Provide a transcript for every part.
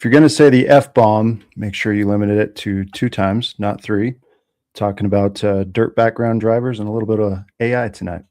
If you're going to say the F-bomb, make sure you limit it to 2 times, not 3. Talking about dirt background drivers and a little bit of AI tonight.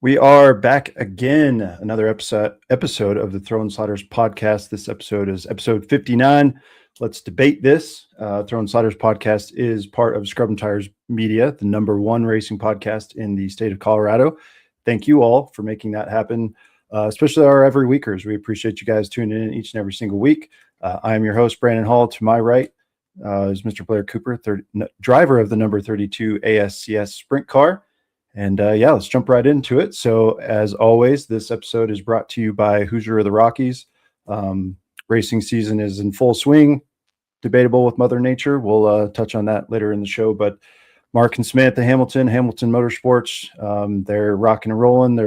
We are back again, another episode of the Throwin Sliders podcast. This episode is episode 59. Let's debate this. Throwin Sliders podcast is part of Scrub and Tires Media, the #1 racing podcast in the state of Colorado. Thank you all for making that happen, especially our every weekers. We appreciate you guys tuning in each and every single week. I am your host, Brandon Hall. To my right is Mr. Blair Cooper, driver of the number 32 ASCS sprint car. And let's jump right into it. So as always, this episode is brought to you by Hoosier of the Rockies. Racing season is in full swing, debatable with Mother Nature. We'll touch on that later in the show. But Mark and Samantha Hamilton Motorsports, they're rocking and rolling.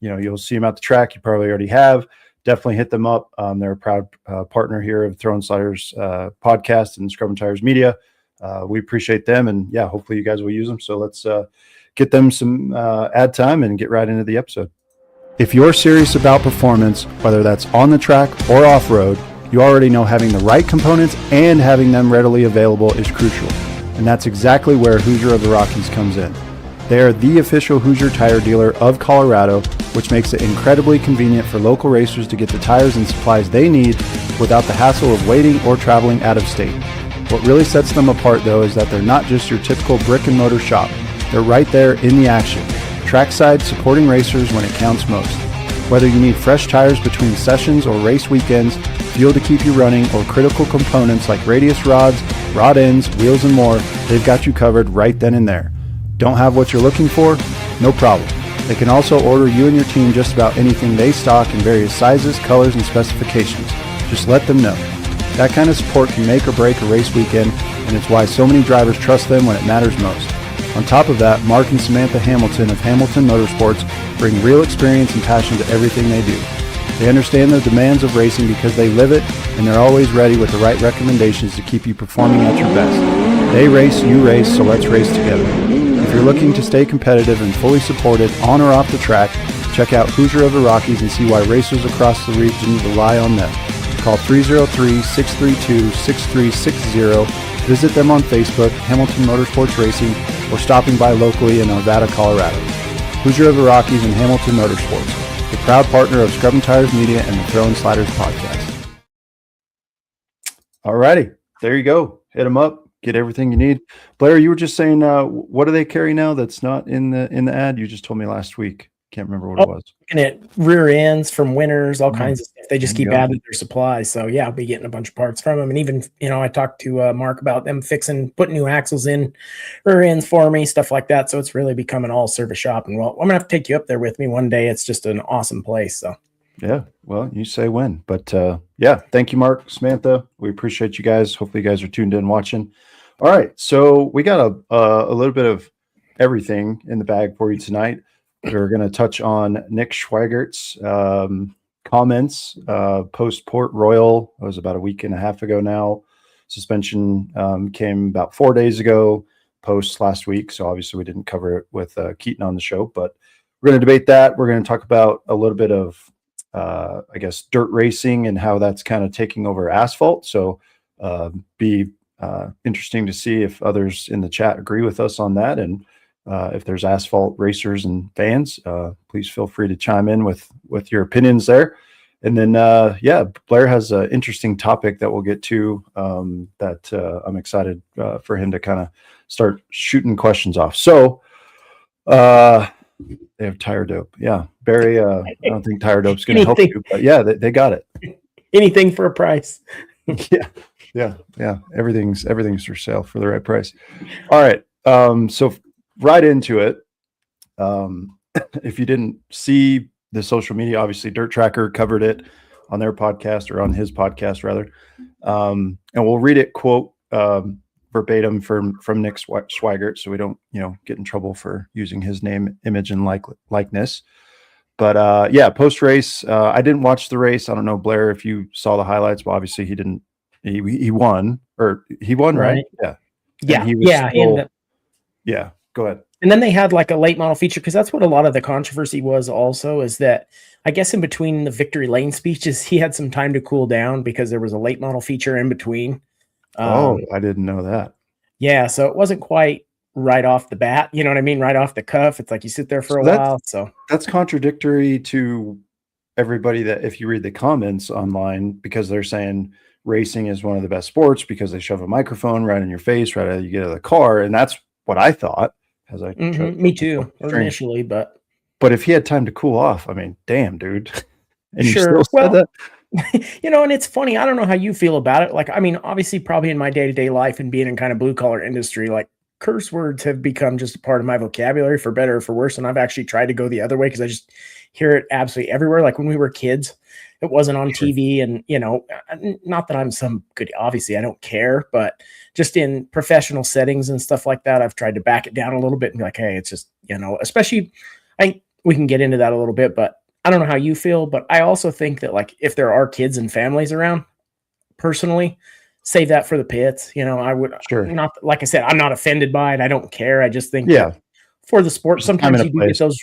You'll see them at the track. You probably already have. Definitely hit them up. They're a proud partner here of Throwin Sliders podcast and Scrub and Tires Media. We appreciate them, and hopefully you guys will use them. So let's get them some ad time and get right into the episode. If you're serious about performance, whether that's on the track or off-road, you already know having the right components and having them readily available is crucial. And that's exactly where Hoosier of the Rockies comes in. They are the official Hoosier tire dealer of Colorado, which makes it incredibly convenient for local racers to get the tires and supplies they need without the hassle of waiting or traveling out of state. What really sets them apart, though, is that they're not just your typical brick and mortar shop. They're right there in the action, trackside supporting racers when it counts most. Whether you need fresh tires between sessions or race weekends, fuel to keep you running, or critical components like radius rods, rod ends, wheels, and more, they've got you covered right then and there. Don't have what you're looking for? No problem. They can also order you and your team just about anything they stock in various sizes, colors, and specifications. Just let them know. That kind of support can make or break a race weekend, and it's why so many drivers trust them when it matters most. On top of that, Mark and Samantha Hamilton of Hamilton Motorsports bring real experience and passion to everything they do. They understand the demands of racing because they live it, and they're always ready with the right recommendations to keep you performing at your best. They race, you race, so let's race together. If you're looking to stay competitive and fully supported on or off the track, check out Hoosier of the Rockies and see why racers across the region rely on them. Call 303-632-6360. Visit them on Facebook, Hamilton Motorsports Racing, or stopping by locally in Arvada, Colorado. Hoosier of the Rockies and Hamilton Motorsports, the proud partner of Scrub and Tires Media and the Throwin Sliders podcast. All righty, there you go. Hit them up. Get everything you need. Blair, you were just saying, what do they carry now that's not in the ad? You just told me last week. Can't remember what it was. Looking at rear ends from Winners, all kinds of stuff. They just keep adding their supplies. So I'll be getting a bunch of parts from them. And even, I talked to Mark about them putting new axles in rear ends for me, stuff like that. So it's really become an all service shop. And I'm going to have to take you up there with me one day. It's just an awesome place. So yeah, well, you say when, but thank you, Mark, Samantha. We appreciate you guys. Hopefully you guys are tuned in watching. All right. So we got a little bit of everything in the bag for you tonight. We're going to touch on Nick Sweigart's comments post Port Royal. It was about a week and a half ago now. Suspension came about 4 days ago, post last week. So obviously we didn't cover it with Keaton on the show, but we're going to debate that. We're going to talk about a little bit of, dirt racing and how that's kind of taking over asphalt. So be interesting to see if others in the chat agree with us on that. And if there's asphalt racers and fans, please feel free to chime in with your opinions there. And then, Blair has an interesting topic that we'll get to that I'm excited for him to kind of start shooting questions off. So they have tire dope. Yeah, Barry, I don't think tire dope's going to help you, but they got it. Anything for a price. Yeah. Everything's for sale for the right price. All right. So right into it. If you didn't see the social media, obviously Dirt Tracker covered it on their podcast, or on his podcast rather. And we'll read it quote verbatim from Nick Sweigart, so we don't get in trouble for using his name, image, and likeness. But yeah, post race, I didn't watch the race. I don't know, Blair, if you saw the highlights, but obviously he didn't. He won, right? Yeah. And he was still, yeah. Go ahead. And then they had like a late model feature, because that's what a lot of the controversy was also, is that I guess in between the victory lane speeches, he had some time to cool down because there was a late model feature in between. I didn't know that. Yeah, so it wasn't quite right off the bat. You know what I mean? Right off the cuff. It's like you sit there for a while. So that's contradictory to everybody that, if you read the comments online, because they're saying racing is one of the best sports because they shove a microphone right in your face right as you get out of the car. And that's what I thought. As I me too, initially, but if he had time to cool off, I mean, damn, dude. And sure. You still said that. And it's funny. I don't know how you feel about it. Like, I mean, obviously, probably in my day-to-day life and being in kind of blue collar industry, like curse words have become just a part of my vocabulary, for better or for worse. And I've actually tried to go the other way because I just hear it absolutely everywhere. Like when we were kids, it wasn't on TV, and not that I'm some good, obviously I don't care, but just in professional settings and stuff like that, I've tried to back it down a little bit and be like, hey, it's just, especially, I think we can get into that a little bit, but I don't know how you feel, but I also think that, like, if there are kids and families around, personally, save that for the pits. I would not, like I said, I'm not offended by it. I don't care. I just think for the sport, sometimes you do get those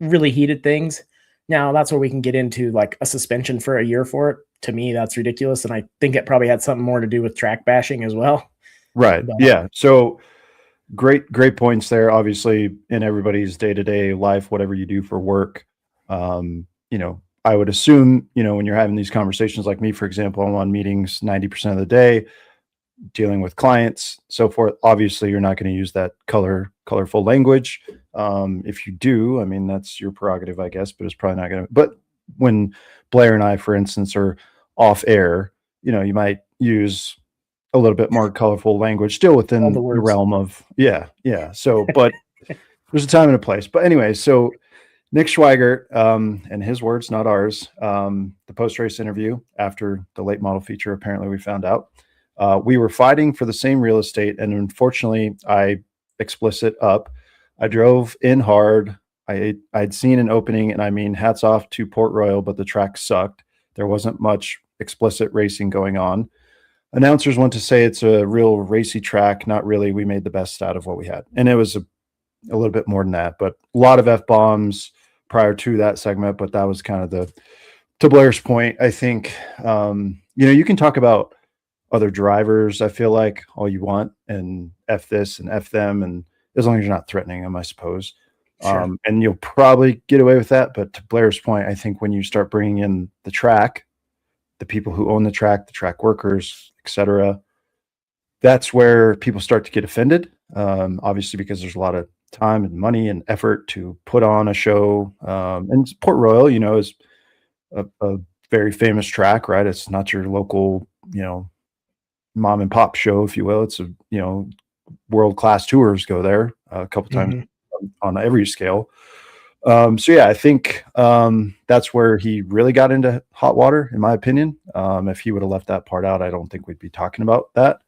really heated things. Now that's where we can get into like a suspension for a year for it. To me, that's ridiculous. And I think it probably had something more to do with track bashing as well. Right. But, yeah. So great points there. Obviously, in everybody's day-to-day life, whatever you do for work, I would assume, when you're having these conversations, like me, for example, I'm on meetings 90% of the day, dealing with clients, so forth. Obviously, you're not going to use that colorful language. If you do, I mean, that's your prerogative, I guess, but it's probably not going to. But when Blair and I, for instance, are off air, you might use a little bit more colorful language, still within the realm of, yeah. So, but there's a time and a place. But anyway, so Nick Sweigart, and his words, not ours, the post-race interview after the late model feature, apparently we found out, we were fighting for the same real estate, and unfortunately, I drove in hard. I'd seen an opening, and I mean, hats off to Port Royal, but the track sucked. There wasn't much explicit racing going on. Announcers want to say it's a real racy track. Not really. We made the best out of what we had. And it was a little bit more than that, but a lot of F-bombs prior to that segment. But that was kind of to Blair's point. I think, you can talk about other drivers, I feel like, all you want, and F this and F them, and as long as you're not threatening them, I suppose. Sure. And you'll probably get away with that. But to Blair's point, I think when you start bringing in the track, the people who own the track workers, etc., that's where people start to get offended. Obviously, because there's a lot of time and money and effort to put on a show. And Port Royal, is a very famous track, right? It's not your local, mom and pop show, if you will. It's a, world-class tours go there a couple times on every scale. So yeah, I think that's where he really got into hot water, in my opinion. If he would have left that part out, I don't think we'd be talking about that.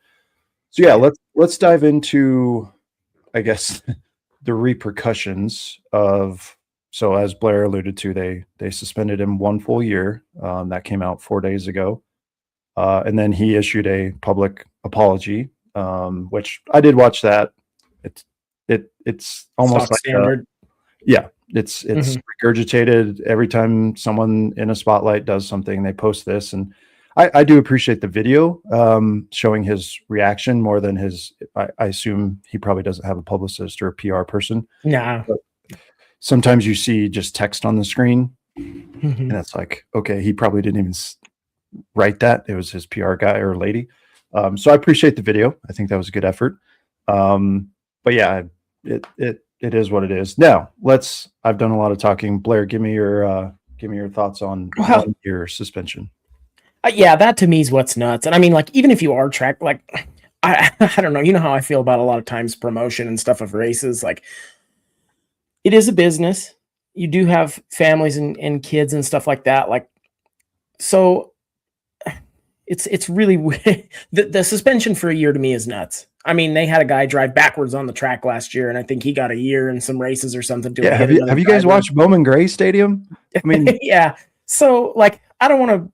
So yeah, let's dive into, I guess, the repercussions of. So as Blair alluded to, they suspended him 1 full year. That came out 4 days ago, and then he issued a public apology, which I did watch that. It's almost stock like standard. It's regurgitated every time someone in a spotlight does something. They post this, and I do appreciate the video showing his reaction more than his. I assume he probably doesn't have a publicist or a PR person. Nah. But sometimes you see just text on the screen, and it's like, okay, he probably didn't even write that. It was his PR guy or lady. So I appreciate the video. I think that was a good effort. But yeah, it is what it is. Now I've done a lot of talking. Blair, give me your thoughts on your suspension. Yeah, that to me is what's nuts. And I mean, like, even if you are track, like, I don't know, you know how I feel about a lot of times promotion and stuff of races. Like, it is a business. You do have families and kids and stuff like that. Like, so it's really weird. The suspension for a year to me is nuts. I mean, they had a guy drive backwards on the track last year, and I think he got a year in some races or something to Yeah, hit have you guys watched Bowman Gray Stadium? I mean, yeah. So like, I don't want to.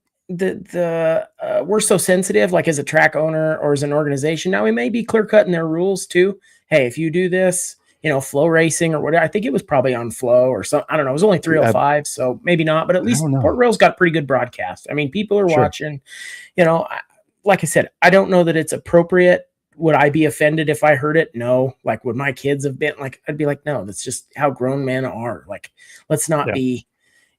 We're so sensitive, like as a track owner or as an organization. Now we may be clear cut in their rules too. Hey, if you do this, you know, flow racing or whatever. I think it was probably on flow or something. I don't know. It was only 305, so maybe not. But at least Port Royal's got pretty good broadcast. I mean, people are watching. You know, like I said, I don't know that it's appropriate. Would I be offended if I heard it? No. Like, would my kids have been like? I'd be like, no. That's just how grown men are. Like, let's not be,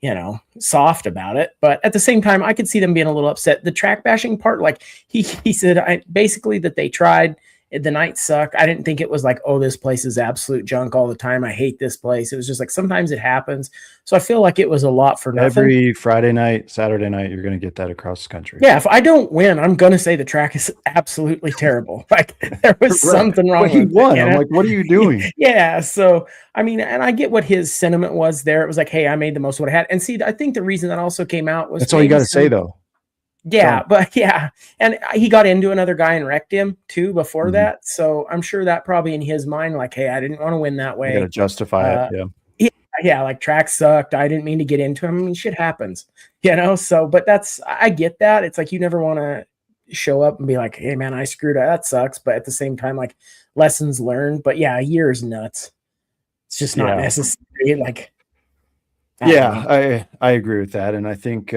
you know, soft about it. But at the same time, I could see them being a little upset. The track bashing part, like he said, basically that they tried. The night sucked. I didn't think it was like, oh, this place is absolute junk all the time. I hate this place. It was just like, sometimes it happens. So I feel like it was a lot for nothing. Every Friday night, Saturday night, you're going to get that across the country. Yeah, if I don't win, I'm going to say the track is absolutely terrible. Like, there was something wrong. Well, he won. I'm like, what are you doing? Yeah. So, I mean, and I get what his sentiment was there. It was like, hey, I made the most of what I had. And see, I think the reason that also came out was that's all you got to say, though. Yeah, but yeah. And he got into another guy and wrecked him too before that. So I'm sure that probably in his mind, like, hey, I didn't want to win that way. You got to justify it. Yeah. Yeah, like track sucked. I didn't mean to get into him. I mean, shit happens, you know? So, but I get that. It's like, you never want to show up and be like, hey man, I screwed up. That sucks. But at the same time, like, lessons learned. But yeah, a year is nuts. It's just not necessary. Like, I agree with that. And I think,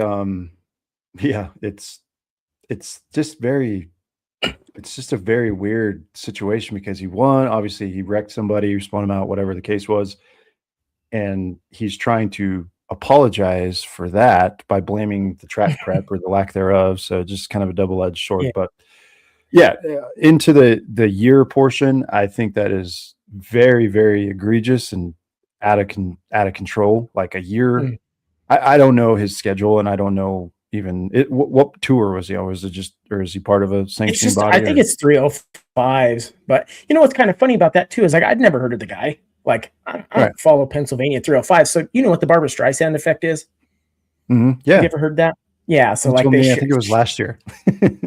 it's just a very weird situation because he won. Obviously, he wrecked somebody, who spun him out, whatever the case was. And he's trying to apologize for that by blaming the track prep or the lack thereof. So just kind of a double-edged sword. Yeah. But yeah, into the year portion, I think that is very, very egregious and out of control. Like a year, I don't know his schedule, and I don't know even what tour was he on? Was it just, or is he part of a sanctioning body? I think it's 305s. But you know what's kind of funny about that too is, like, I'd never heard of the guy. Like, I don't follow Pennsylvania 305. So you know what the Barbara Streisand effect is? Mm-hmm. Yeah. Have you ever heard that? Yeah. So like, I think it was last year.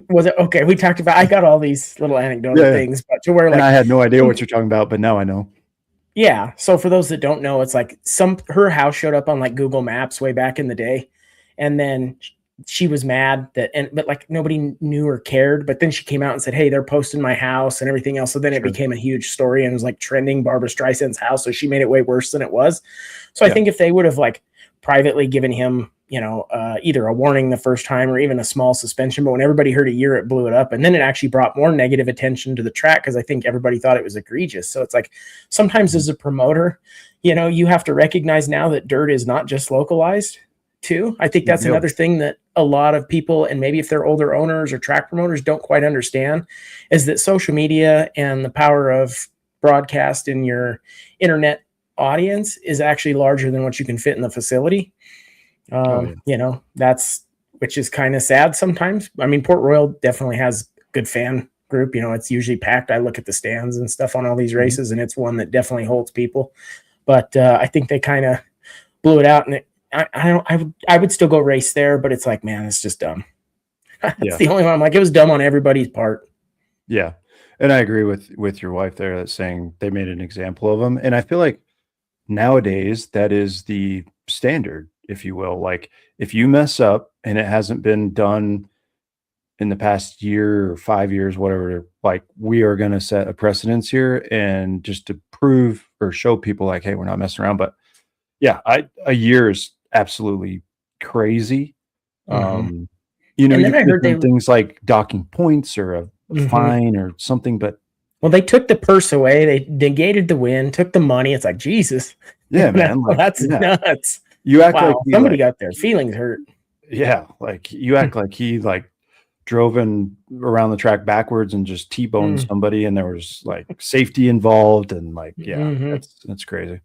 Was it? Okay. We talked about, I got all these little anecdotal things, but to where, like, and I had no idea what you're talking about, but now I know. Yeah. So for those that don't know, it's like her house showed up on like Google Maps way back in the day. And then she was mad but like nobody knew or cared. But then she came out and said, hey, they're posting my house and everything else. So then it became a huge story and it was like trending Barbara Streisand's house. So she made it way worse than it was. So I think if they would have like privately given him, you know, either a warning the first time or even a small suspension, but when everybody heard a year, it blew it up. And then it actually brought more negative attention to the track because I think everybody thought it was egregious. So it's like, sometimes as a promoter, you know, you have to recognize now that dirt is not just localized too. I think that's another thing that a lot of people, and maybe if they're older owners or track promoters, don't quite understand, is that social media and the power of broadcast in your internet audience is actually larger than what you can fit in the facility. You know, which is kind of sad sometimes. I mean, Port Royal definitely has good fan group. You know, it's usually packed. I look at the stands and stuff on all these races, and it's one that definitely holds people. But I think they kind of blew it out, and I would still go race there, but it's like, man, it's just dumb. That's the only one. I'm like, it was dumb on everybody's part. Yeah. And I agree with your wife there, that's saying they made an example of them. And I feel like nowadays that is the standard, if you will. Like, if you mess up and it hasn't been done in the past year or 5 years, whatever, like, we are going to set a precedence here, and just to prove or show people like, hey, we're not messing around. But yeah, a year is absolutely crazy. You know, you heard things like docking points or a fine or something, but well, they took the purse away, they negated the win, took the money. It's like, Jesus. Yeah, man. Like, that's nuts. You act like somebody got their feelings hurt. Yeah, like you act like he like drove in around the track backwards and just T-boned somebody, and there was like safety involved, and like, that's crazy.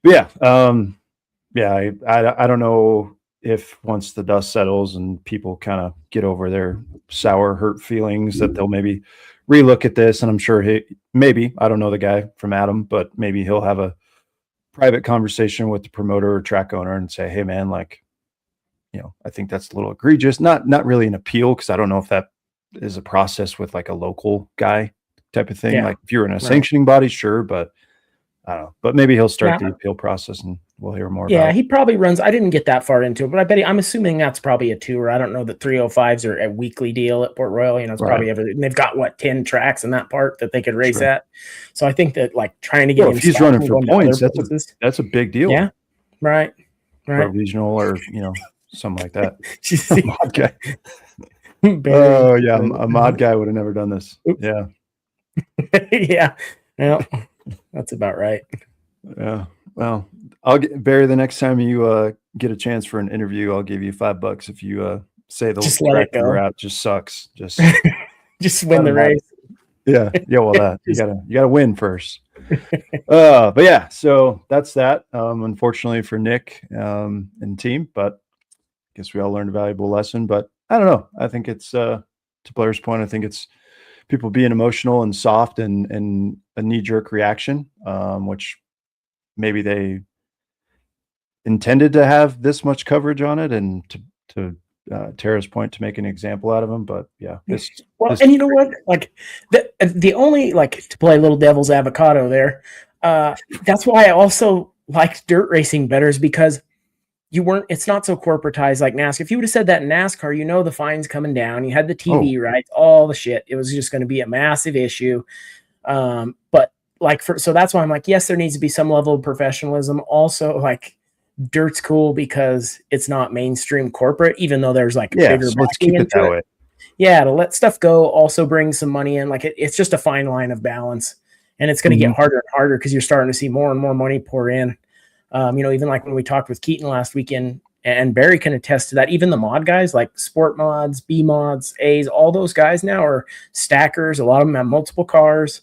But yeah, I don't know if once the dust settles and people kind of get over their sour, hurt feelings, that they'll maybe relook at this. And I'm sure I don't know the guy from Adam, but maybe he'll have a private conversation with the promoter or track owner and say, hey man, like, I think that's a little egregious. Not really an appeal, because I don't know if that is a process with like a local guy type of thing. Like if you're in a sanctioning body, sure, but I don't know. But maybe he'll start the appeal process and we'll hear more about it. He probably runs. I didn't get that far into it, but I bet I'm assuming that's probably a tour. I don't know that 305s are a weekly deal at Port Royal. It's probably everything. They've got 10 tracks in that part that they could race at. So I think that like trying to get if he's running for points, that's a big deal. Yeah. Right. Or regional or something like that. Mod guy. Oh yeah, a mod guy would have never done this. Oops. Yeah. Yeah. Well, that's about right. Yeah. Well, I'll Barry, the next time you get a chance for an interview, I'll give you $5 if you say the track route just sucks. Just win the race. Yeah. Well, that you gotta win first. But yeah, so that's that. Unfortunately for Nick and team, but I guess we all learned a valuable lesson. But I don't know. I think it's to Blair's point. I think it's people being emotional and soft and a knee-jerk reaction, which maybe they intended to have this much coverage on it, and to Tara's point, to make an example out of him. But yeah, and you know what? Like the only, like, to play a little devil's avocado there, that's why I also liked dirt racing better, is because it's not so corporatized like NASCAR. If you would have said that in NASCAR, the fines coming down, you had the TV rights, all the shit. It was just going to be a massive issue. But like, so that's why I'm like, yes, there needs to be some level of professionalism. Also, like, dirt's cool because it's not mainstream corporate, even though there's like bigger. So let's keep it that way. Yeah, to let stuff go also brings some money in. Like it's just a fine line of balance, and it's going to get harder and harder because you're starting to see more and more money pour in. Even like when we talked with Keaton last weekend, and Barry can attest to that. Even the mod guys, like sport mods, B mods, A's, all those guys now are stackers. A lot of them have multiple cars.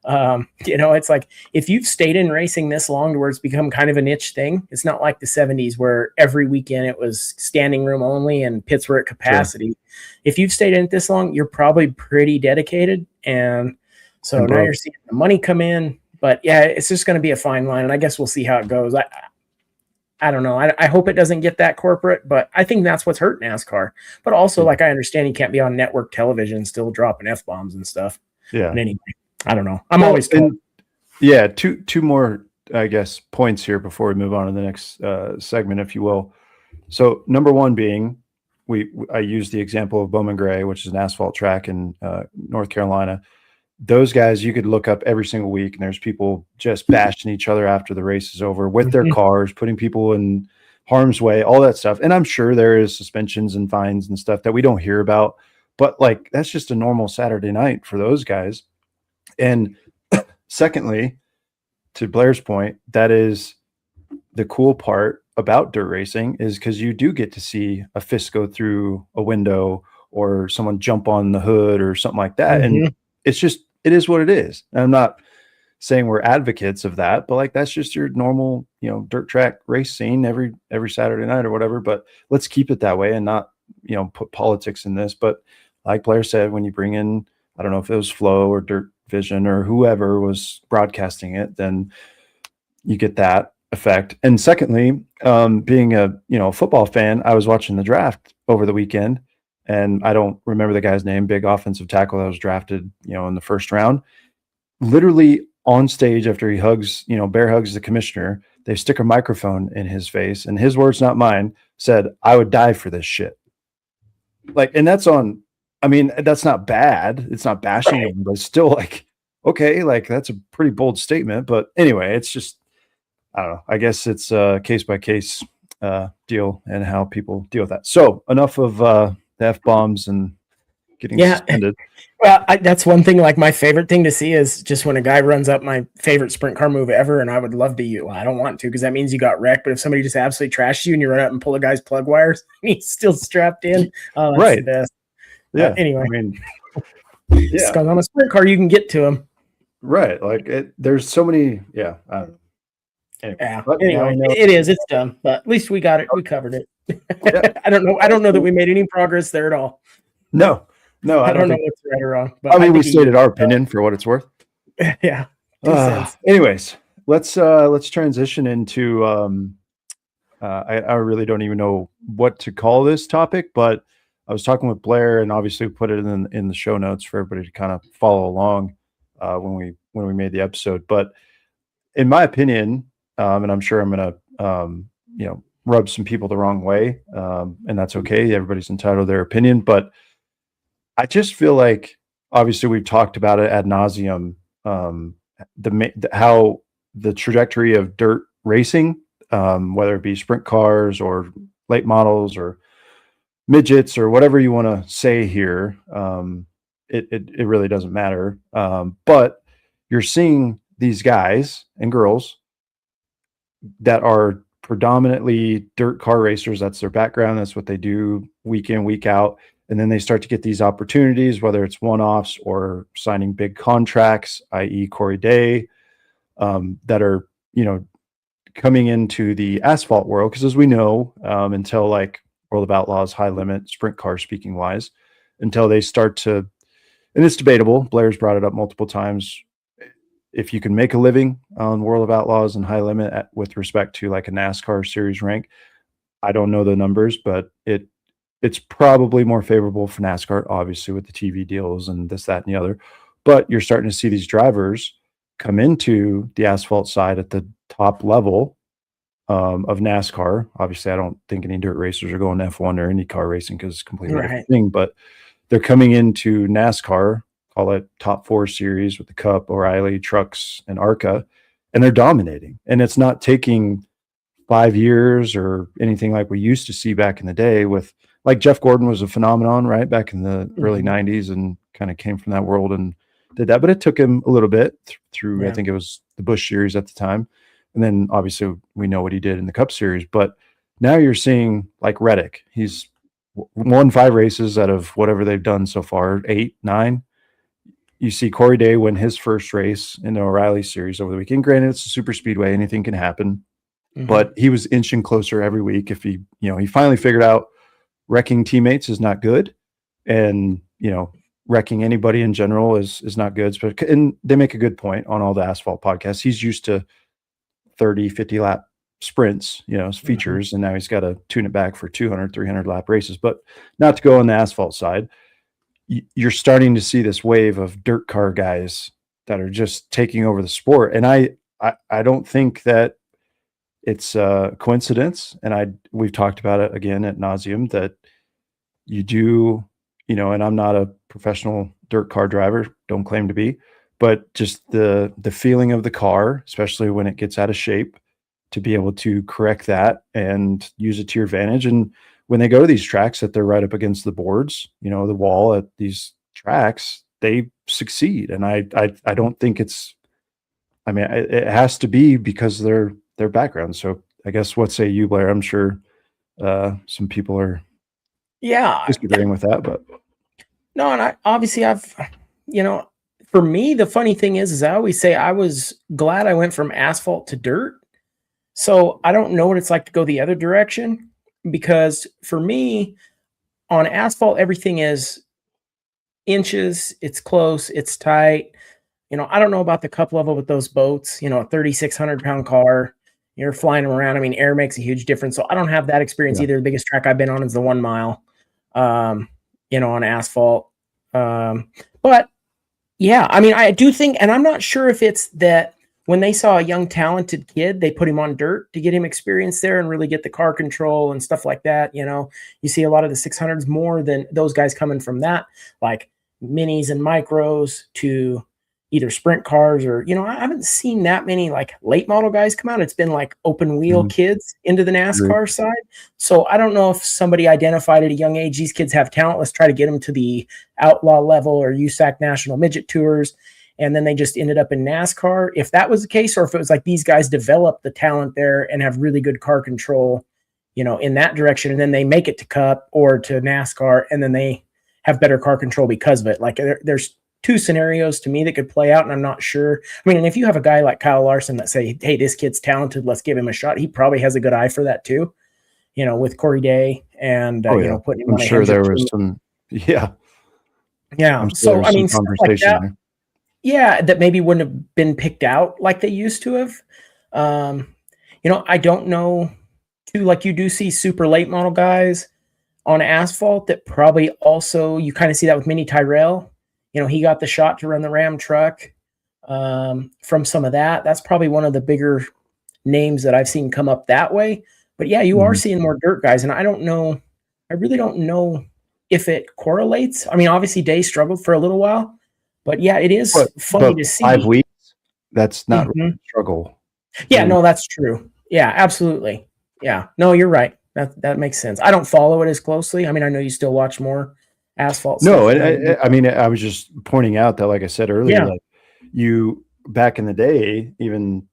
It's like, if you've stayed in racing this long to where it's become kind of a niche thing, it's not like the 70s where every weekend it was standing room only and pits were at capacity. Sure. If you've stayed in it this long, you're probably pretty dedicated. And so now you're seeing the money come in. But yeah, it's just going to be a fine line, and I guess we'll see how it goes. I don't know. I hope it doesn't get that corporate, but I think that's what's hurt NASCAR. But also, like, I understand you can't be on network television still dropping F-bombs and stuff. Yeah. But anyway, I don't know. I'm always told. Yeah, two more, I guess, points here before we move on to the next segment, if you will. So number one being, I used the example of Bowman Gray, which is an asphalt track in North Carolina. Those guys you could look up every single week, and there's people just bashing each other after the race is over with their cars, putting people in harm's way, all that stuff. And I'm sure there is suspensions and fines and stuff that we don't hear about, but like, that's just a normal Saturday night for those guys. And secondly, to Blair's point, that is the cool part about dirt racing, is because you do get to see a fist go through a window or someone jump on the hood or something like that. And it's just, it is what it is. And I'm not saying we're advocates of that, but like, that's just your normal, dirt track race scene every Saturday night or whatever. But let's keep it that way and not, put politics in this. But like Blair said, when you bring in, I don't know if it was Flow or Dirt Vision or whoever was broadcasting it, then you get that effect. And secondly, being a football fan, I was watching the draft over the weekend, and I don't remember the guy's name, big offensive tackle that was drafted, in the first round. Literally on stage, after he hugs, bear hugs the commissioner, they stick a microphone in his face, and his words, not mine, said, "I would die for this shit." Like, and that's on, I mean, that's not bad. It's not bashing him, but it's still like, okay, like, that's a pretty bold statement. But anyway, it's just, I don't know. I guess it's a case by case deal and how people deal with that. So enough of the F-bombs and getting suspended. Well, that's one thing. Like, my favorite thing to see is just when a guy runs up, my favorite sprint car move ever, and I would love to use. Well, I don't want to, because that means you got wrecked. But if somebody just absolutely trashes you and you run up and pull a guy's plug wires, and he's still strapped in. Oh, that's the best. Yeah. Anyway, I mean, because on a sprint car you can get to him. Right. Like, there's so many. Yeah. I don't know. Anyway, it is. It's done. But at least we got it. We covered it. Yeah. I don't know that we made any progress there at all. No, I don't know what's right or wrong. But I mean, we stated our opinion for what it's worth. Yeah, 2 cents. Anyways, let's transition into I really don't even know what to call this topic, but I was talking with Blair, and obviously we put it in the show notes for everybody to kind of follow along when we made the episode. But in my opinion, and I'm sure I'm going to rub some people the wrong way, and that's okay. Everybody's entitled to their opinion, but I just feel like obviously we've talked about it ad nauseum. How the trajectory of dirt racing, whether it be sprint cars or late models or midgets or whatever you want to say here, it really doesn't matter. But you're seeing these guys and girls that are predominantly dirt car racers. That's their background. That's what they do week in, week out. And then they start to get these opportunities, whether it's one-offs or signing big contracts, i.e. Corey Day, that are, coming into the asphalt world. Because as we know, until like World of Outlaws, High Limit, sprint car speaking wise, until they start to, and it's debatable, Blair's brought it up multiple times, if you can make a living on World of Outlaws and High Limit with respect to like a NASCAR series rank. I don't know the numbers, but it's probably more favorable for NASCAR, obviously, with the TV deals and this, that, and the other. But you're starting to see these drivers come into the asphalt side at the top level of NASCAR. Obviously, I don't think any dirt racers are going F1 or IndyCar racing because it's a completely different thing. But they're coming into NASCAR, call it top 4 series with the Cup, O'Reilly, Trucks, and ARCA, and they're dominating. And it's not taking 5 years or anything like we used to see back in the day with, like, Jeff Gordon was a phenomenon, right, back in the early 90s, and kind of came from that world and did that. But it took him a little bit through, I think it was the Busch series at the time. And then obviously we know what he did in the Cup series. But now you're seeing like Reddick. He's won 5 races out of whatever they've done so far, 8, 9. You see Corey Day win his first race in the O'Reilly series over the weekend. Granted, it's a super speedway, anything can happen. But he was inching closer every week. If he finally figured out wrecking teammates is not good, and wrecking anybody in general is not good. And they make a good point on all the asphalt podcasts. He's used to 30, 50 lap sprints, features, and now he's got to tune it back for 200, 300 lap races. But not to go on the asphalt side, you're starting to see this wave of dirt car guys that are just taking over the sport. And I don't think that it's a coincidence. And we've talked about it again at nauseum that you do, and I'm not a professional dirt car driver, don't claim to be, but just the feeling of the car, especially when it gets out of shape, to be able to correct that and use it to your advantage. And when they go to these tracks that they're right up against the boards, the wall at these tracks, they succeed. And I don't think it has to be because of their background. So I guess what say you, Blair? I'm sure some people are disagreeing with that, but no. And for me, the funny thing is I always say I was glad I went from asphalt to dirt. So I don't know what it's like to go the other direction, because for me on asphalt, everything is inches, it's close, it's tight. I don't know about the Cup level with those boats, a 3,600 pound car, you're flying them around. I mean, air makes a huge difference. So I don't have that experience either. The biggest track I've been on is the 1 mile, on asphalt. But yeah, I mean, I do think, and I'm not sure if it's that when they saw a young, talented kid, they put him on dirt to get him experience there and really get the car control and stuff like that. You see a lot of the 600s more than those guys coming from that, like minis and micros to either sprint cars or, I haven't seen that many like late model guys come out. It's been like open wheel kids into the NASCAR side. So I don't know if somebody identified at a young age, these kids have talent. Let's try to get them to the outlaw level or USAC national midget tours. And then they just ended up in NASCAR. If that was the case, or if it was like these guys developed the talent there and have really good car control, in that direction, and then they make it to Cup or to NASCAR, and then they have better car control because of it. Like there's 2 scenarios to me that could play out, and I'm not sure. I mean, and if you have a guy like Kyle Larson that say, hey, this kid's talented, let's give him a shot, he probably has a good eye for that too. with Corey Day and, putting him I'm on a sure there Hendrick was team. some, yeah. Yeah. I'm sure So, there was I some mean, stuff like conversation that. there. Yeah. That maybe wouldn't have been picked out like they used to have. Um, I don't know too, like you do see super late model guys on asphalt that probably also, you kind of see that with Mini Tyrell. He got the shot to run the Ram truck from some of that. That's probably one of the bigger names that I've seen come up that way. But yeah, you are seeing more dirt guys. And I really don't know if it correlates. I mean, obviously Day struggled for a little while, but yeah, it is funny to see. 5 weeks, that's not really a struggle. Yeah, no, that's true. Yeah, absolutely. Yeah, no, you're right. That makes sense. I don't follow it as closely. I mean, I know you still watch more asphalt No, stuff. I mean, I was just pointing out that, like I said earlier, like you back in the day, even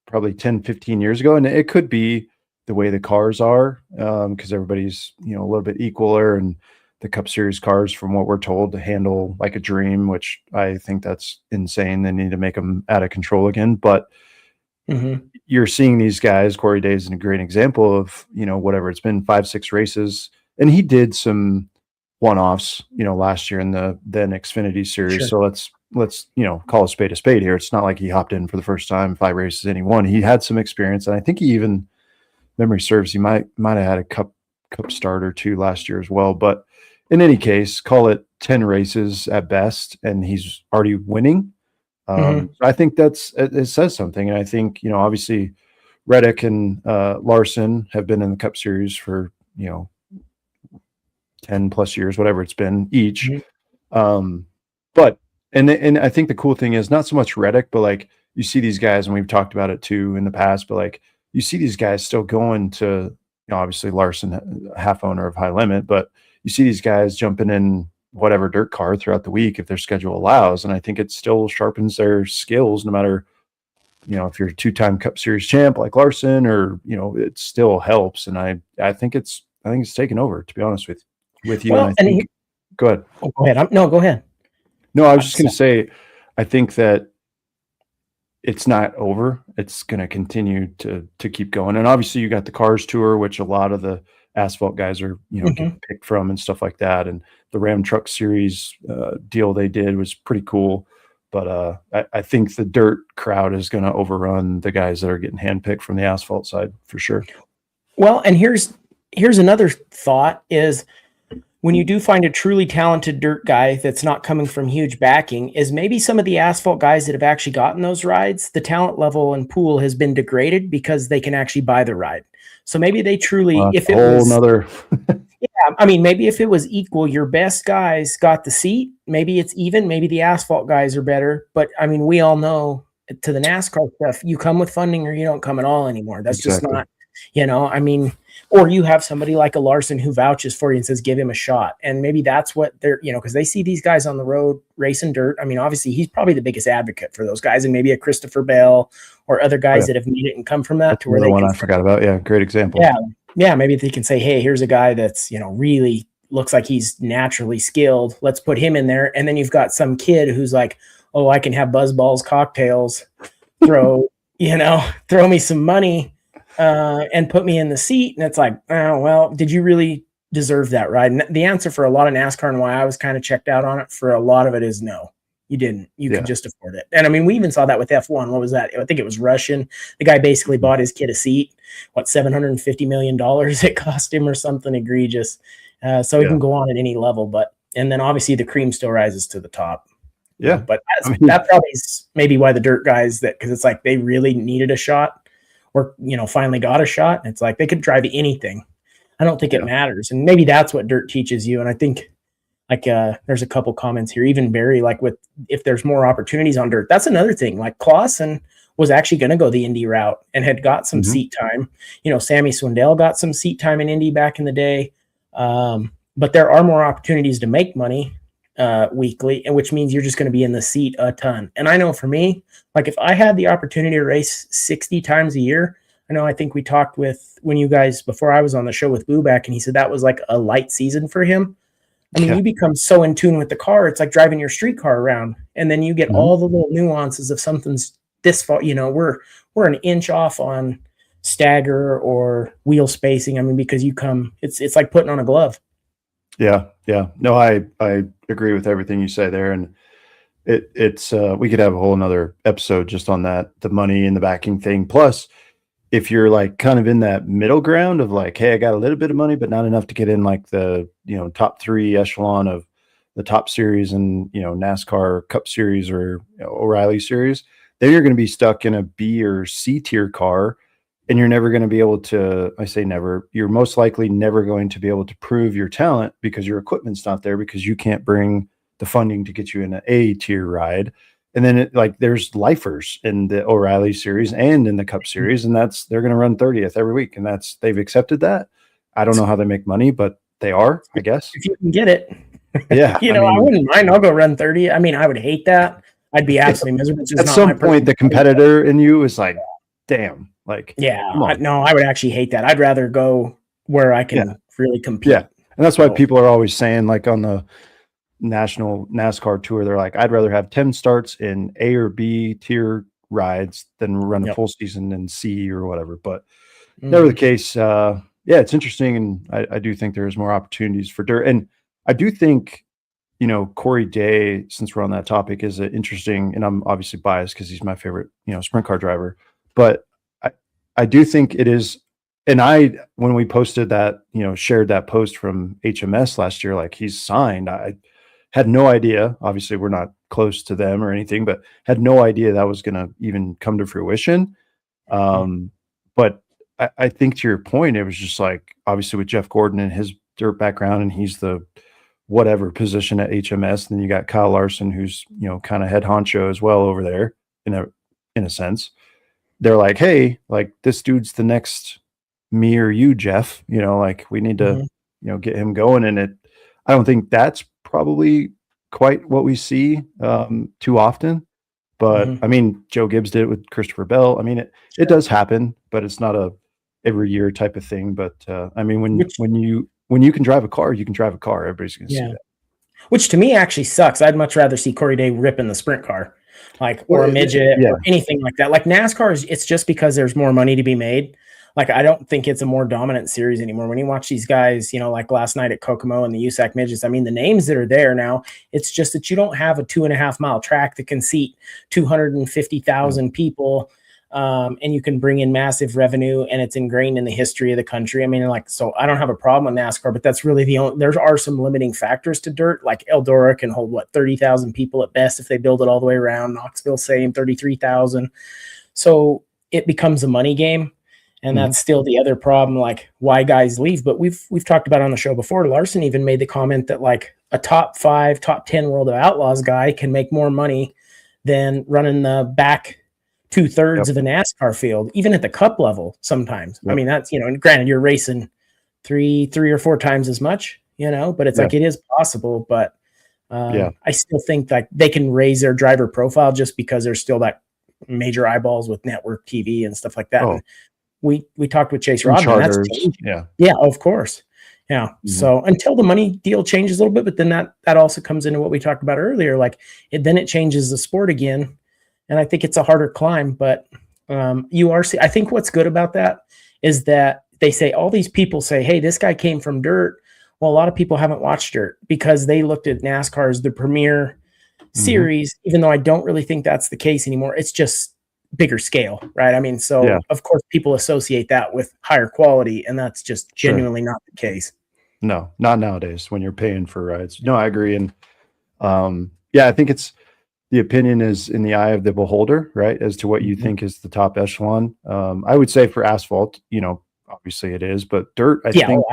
probably 10, 15 years ago, and it could be the way the cars are, because everybody's, a little bit equaler, and the Cup Series cars, from what we're told, to handle like a dream, which I think that's insane. They need to make them out of control again. But you're seeing these guys. Corey Day is a great example of, whatever it's been, 5, 6 races. And he did some one-offs, last year in the then Xfinity series. Sure. So let's, call a spade here. It's not like he hopped in for the first time, 5 races, and he won. He had some experience. And I think he even, memory serves, he might have had a cup start or 2 last year as well. But in any case, call it 10 races at best, and he's already winning. I think it says something. And I think, obviously Reddick and Larson have been in the Cup Series for, 10 plus years, whatever it's been each. But I think the cool thing is not so much Reddick, but like you see these guys, and we've talked about it too in the past, but like you see these guys still going to, obviously Larson, half owner of High Limit, but you see these guys jumping in whatever dirt car throughout the week if their schedule allows. And I think it still sharpens their skills, no matter, if you're a 2-time Cup Series champ like Larson, or, it still helps. And I think it's taken over, to be honest with you. Well, and I think, go ahead. Oh, go ahead. No, go ahead. No, I was just going to say, I think that it's not over. It's going to continue to keep going. And obviously you got the Cars Tour, which a lot of the asphalt guys are, getting picked from and stuff like that. And the Ram Truck Series deal they did was pretty cool. But I think the dirt crowd is going to overrun the guys that are getting handpicked from the asphalt side for sure. Well, and here's another thought is, when you do find a truly talented dirt guy that's not coming from huge backing, is maybe some of the asphalt guys that have actually gotten those rides, the talent level and pool has been degraded because they can actually buy the ride. So maybe they truly, if it was another, I mean, maybe if it was equal, your best guys got the seat. Maybe it's even. Maybe the asphalt guys are better. But I mean, we all know, to the NASCAR stuff, you come with funding or you don't come at all anymore. That's just not, I mean, or you have somebody like a Larson who vouches for you and says, give him a shot. And maybe that's what they're, because they see these guys on the road racing dirt. I mean, obviously he's probably the biggest advocate for those guys, and maybe a Christopher Bell or other guys that have made it and come from that. That's to where they I forgot about. Yeah. Great example. Yeah. Maybe they can say, hey, here's a guy that's, really looks like he's naturally skilled. Let's put him in there. And then you've got some kid who's like, oh, I can have buzz balls, cocktails, throw me some money. And put me in the seat. And it's like, oh, well, did you really deserve that ride? And the answer for a lot of NASCAR, and why I was kind of checked out on it for a lot of it, is no, you didn't. You could just afford it. And I mean, we even saw that with F1. What was that? I think it was Russian. The guy basically bought his kid a seat. What, $750 million it cost him, or something egregious. So he can go on at any level. And then obviously the cream still rises to the top. Yeah. But that probably is maybe why the dirt guys, because it's like they really needed a shot, or, finally got a shot. It's like they could drive anything. I don't think it matters. And maybe that's what dirt teaches you. And I think there's a couple comments here, even Barry, like if there's more opportunities on dirt, that's another thing. Like Clausen was actually going to go the Indy route and had got some seat time. Sammy Swindell got some seat time in Indy back in the day. But there are more opportunities to make money weekly, and which means you're just going to be in the seat a ton. And I know for me, like if I had the opportunity to race 60 times a year, I think we talked when you guys, before I was on the show with Booback, and he said that was like a light season for him. I mean, you become so in tune with the car. It's like driving your street car around, and then you get all the little nuances of something's this far. We're an inch off on stagger or wheel spacing. I mean, because it's like putting on a glove. Yeah. No, I agree with everything you say there. And it's we could have a whole another episode just on that, the money and the backing thing. Plus, if you're like kind of in that middle ground of like, hey, I got a little bit of money, but not enough to get in like the, top 3 echelon of the top series and, NASCAR Cup Series or O'Reilly Series, then you're going to be stuck in a B or C tier car. And you're never going to be able to, I say never, you're most likely never going to be able to prove your talent because your equipment's not there, because you can't bring the funding to get you in an A tier ride. And then there's lifers in the O'Reilly Series and in the Cup Series, and they're going to run 30th every week, and they've accepted that. I don't know how they make money, but they are, I guess. If you can get it. Yeah. I wouldn't mind. I'll go run 30. I mean, I would hate that. I'd be absolutely miserable. At some point, the competitor in you is like, damn. Like, I would actually hate that. I'd rather go where I can really compete. Yeah. And that's why people are always saying, like, on the national NASCAR tour, they're like, I'd rather have 10 starts in A or B tier rides than run a full season in C or whatever. But never the case. It's interesting. And I do think there's more opportunities for dirt. And I do think, Corey Day, since we're on that topic, is an interesting, and I'm obviously biased because he's my favorite, sprint car driver. But I do think it is. And when we posted that, shared that post from HMS last year, like he's signed, I had no idea. Obviously, we're not close to them or anything, but had no idea that was going to even come to fruition. But I think to your point, it was just like, obviously with Jeff Gordon and his dirt background, and he's the whatever position at HMS. And then you got Kyle Larson, who's, kind of head honcho as well over there in a sense. They're like, hey, like this dude's the next me or you, Jeff, like we need to, get him going. And I don't think that's probably quite what we see too often. But I mean, Joe Gibbs did it with Christopher Bell. I mean, it does happen, but it's not a every year type of thing. But I mean, when you can drive a car, you can drive a car. Everybody's going to see that. Which to me actually sucks. I'd much rather see Corey Day rip in the sprint car, or a midget or anything like that. Like NASCAR, it's just because there's more money to be made. Like, I don't think it's a more dominant series anymore. When you watch these guys, like last night at Kokomo and the USAC midgets, I mean, the names that are there now, it's just that you don't have a 2.5 mile track that can seat 250,000 people. And you can bring in massive revenue, and it's ingrained in the history of the country. I mean, so I don't have a problem with NASCAR, but that's really there are some limiting factors to dirt. Like Eldora can hold 30,000 people at best if they build it all the way around. Knoxville, same, 33,000. So it becomes a money game. And that's still the other problem, like why guys leave. But we've talked about on the show before. Larson even made the comment that like a top 5, top 10 World of Outlaws guy can make more money than running the back 2/3 of a NASCAR field, even at the cup level sometimes. I mean, that's, and granted, you're racing three or 4 times as much, but it's like it is possible. But I still think like they can raise their driver profile just because there's still that major eyeballs with network TV and stuff like that. And we talked with Chase Rodman. That's changing. Yeah, of course. Yeah. So until the money deal changes a little bit, but then that also comes into what we talked about earlier. Like then it changes the sport again. And I think it's a harder climb, but I think what's good about that is that they say, all these people say, hey, this guy came from dirt. Well, a lot of people haven't watched dirt because they looked at NASCAR as the premier series, even though I don't really think that's the case anymore. It's just bigger scale, right? I mean, of course people associate that with higher quality, and that's just genuinely not the case. No, not nowadays when you're paying for rides. No, I agree. And I think the opinion is in the eye of the beholder, right? As to what you think is the top echelon. I would say for asphalt, obviously it is, but dirt, I think,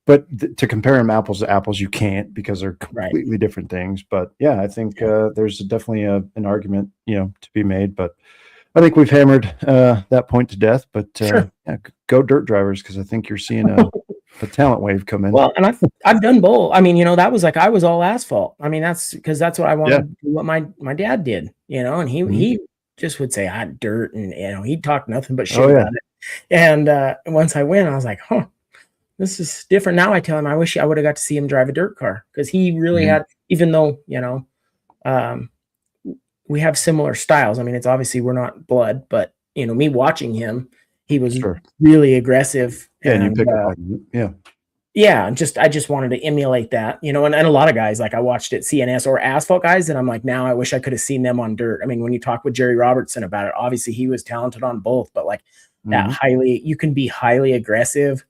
but to compare them apples to apples, you can't, because they're completely different things. But I think there's definitely an argument, to be made, but I think we've hammered that point to death. But go dirt drivers, because I think you're seeing a talent wave come in. Well, and I've done both. I mean, that was like I was all asphalt. I mean, that's because that's what I wanted to do, what my dad did, and he just would say dirt, and he'd talk nothing but shit about it. And once I went, I was like, this is different. Now I tell him I wish I would have got to see him drive a dirt car, because he really had, even though we have similar styles. I mean, it's obviously we're not blood, but me watching him, he was Sure. really aggressive. Yeah, and you pick up on yeah, I just wanted to emulate that, and a lot of guys, like I watched it CNS or asphalt guys, and I'm like, now I wish I could have seen them on dirt. I mean, when you talk with Jerry Robertson about it, obviously he was talented on both, but like that you can be highly aggressive,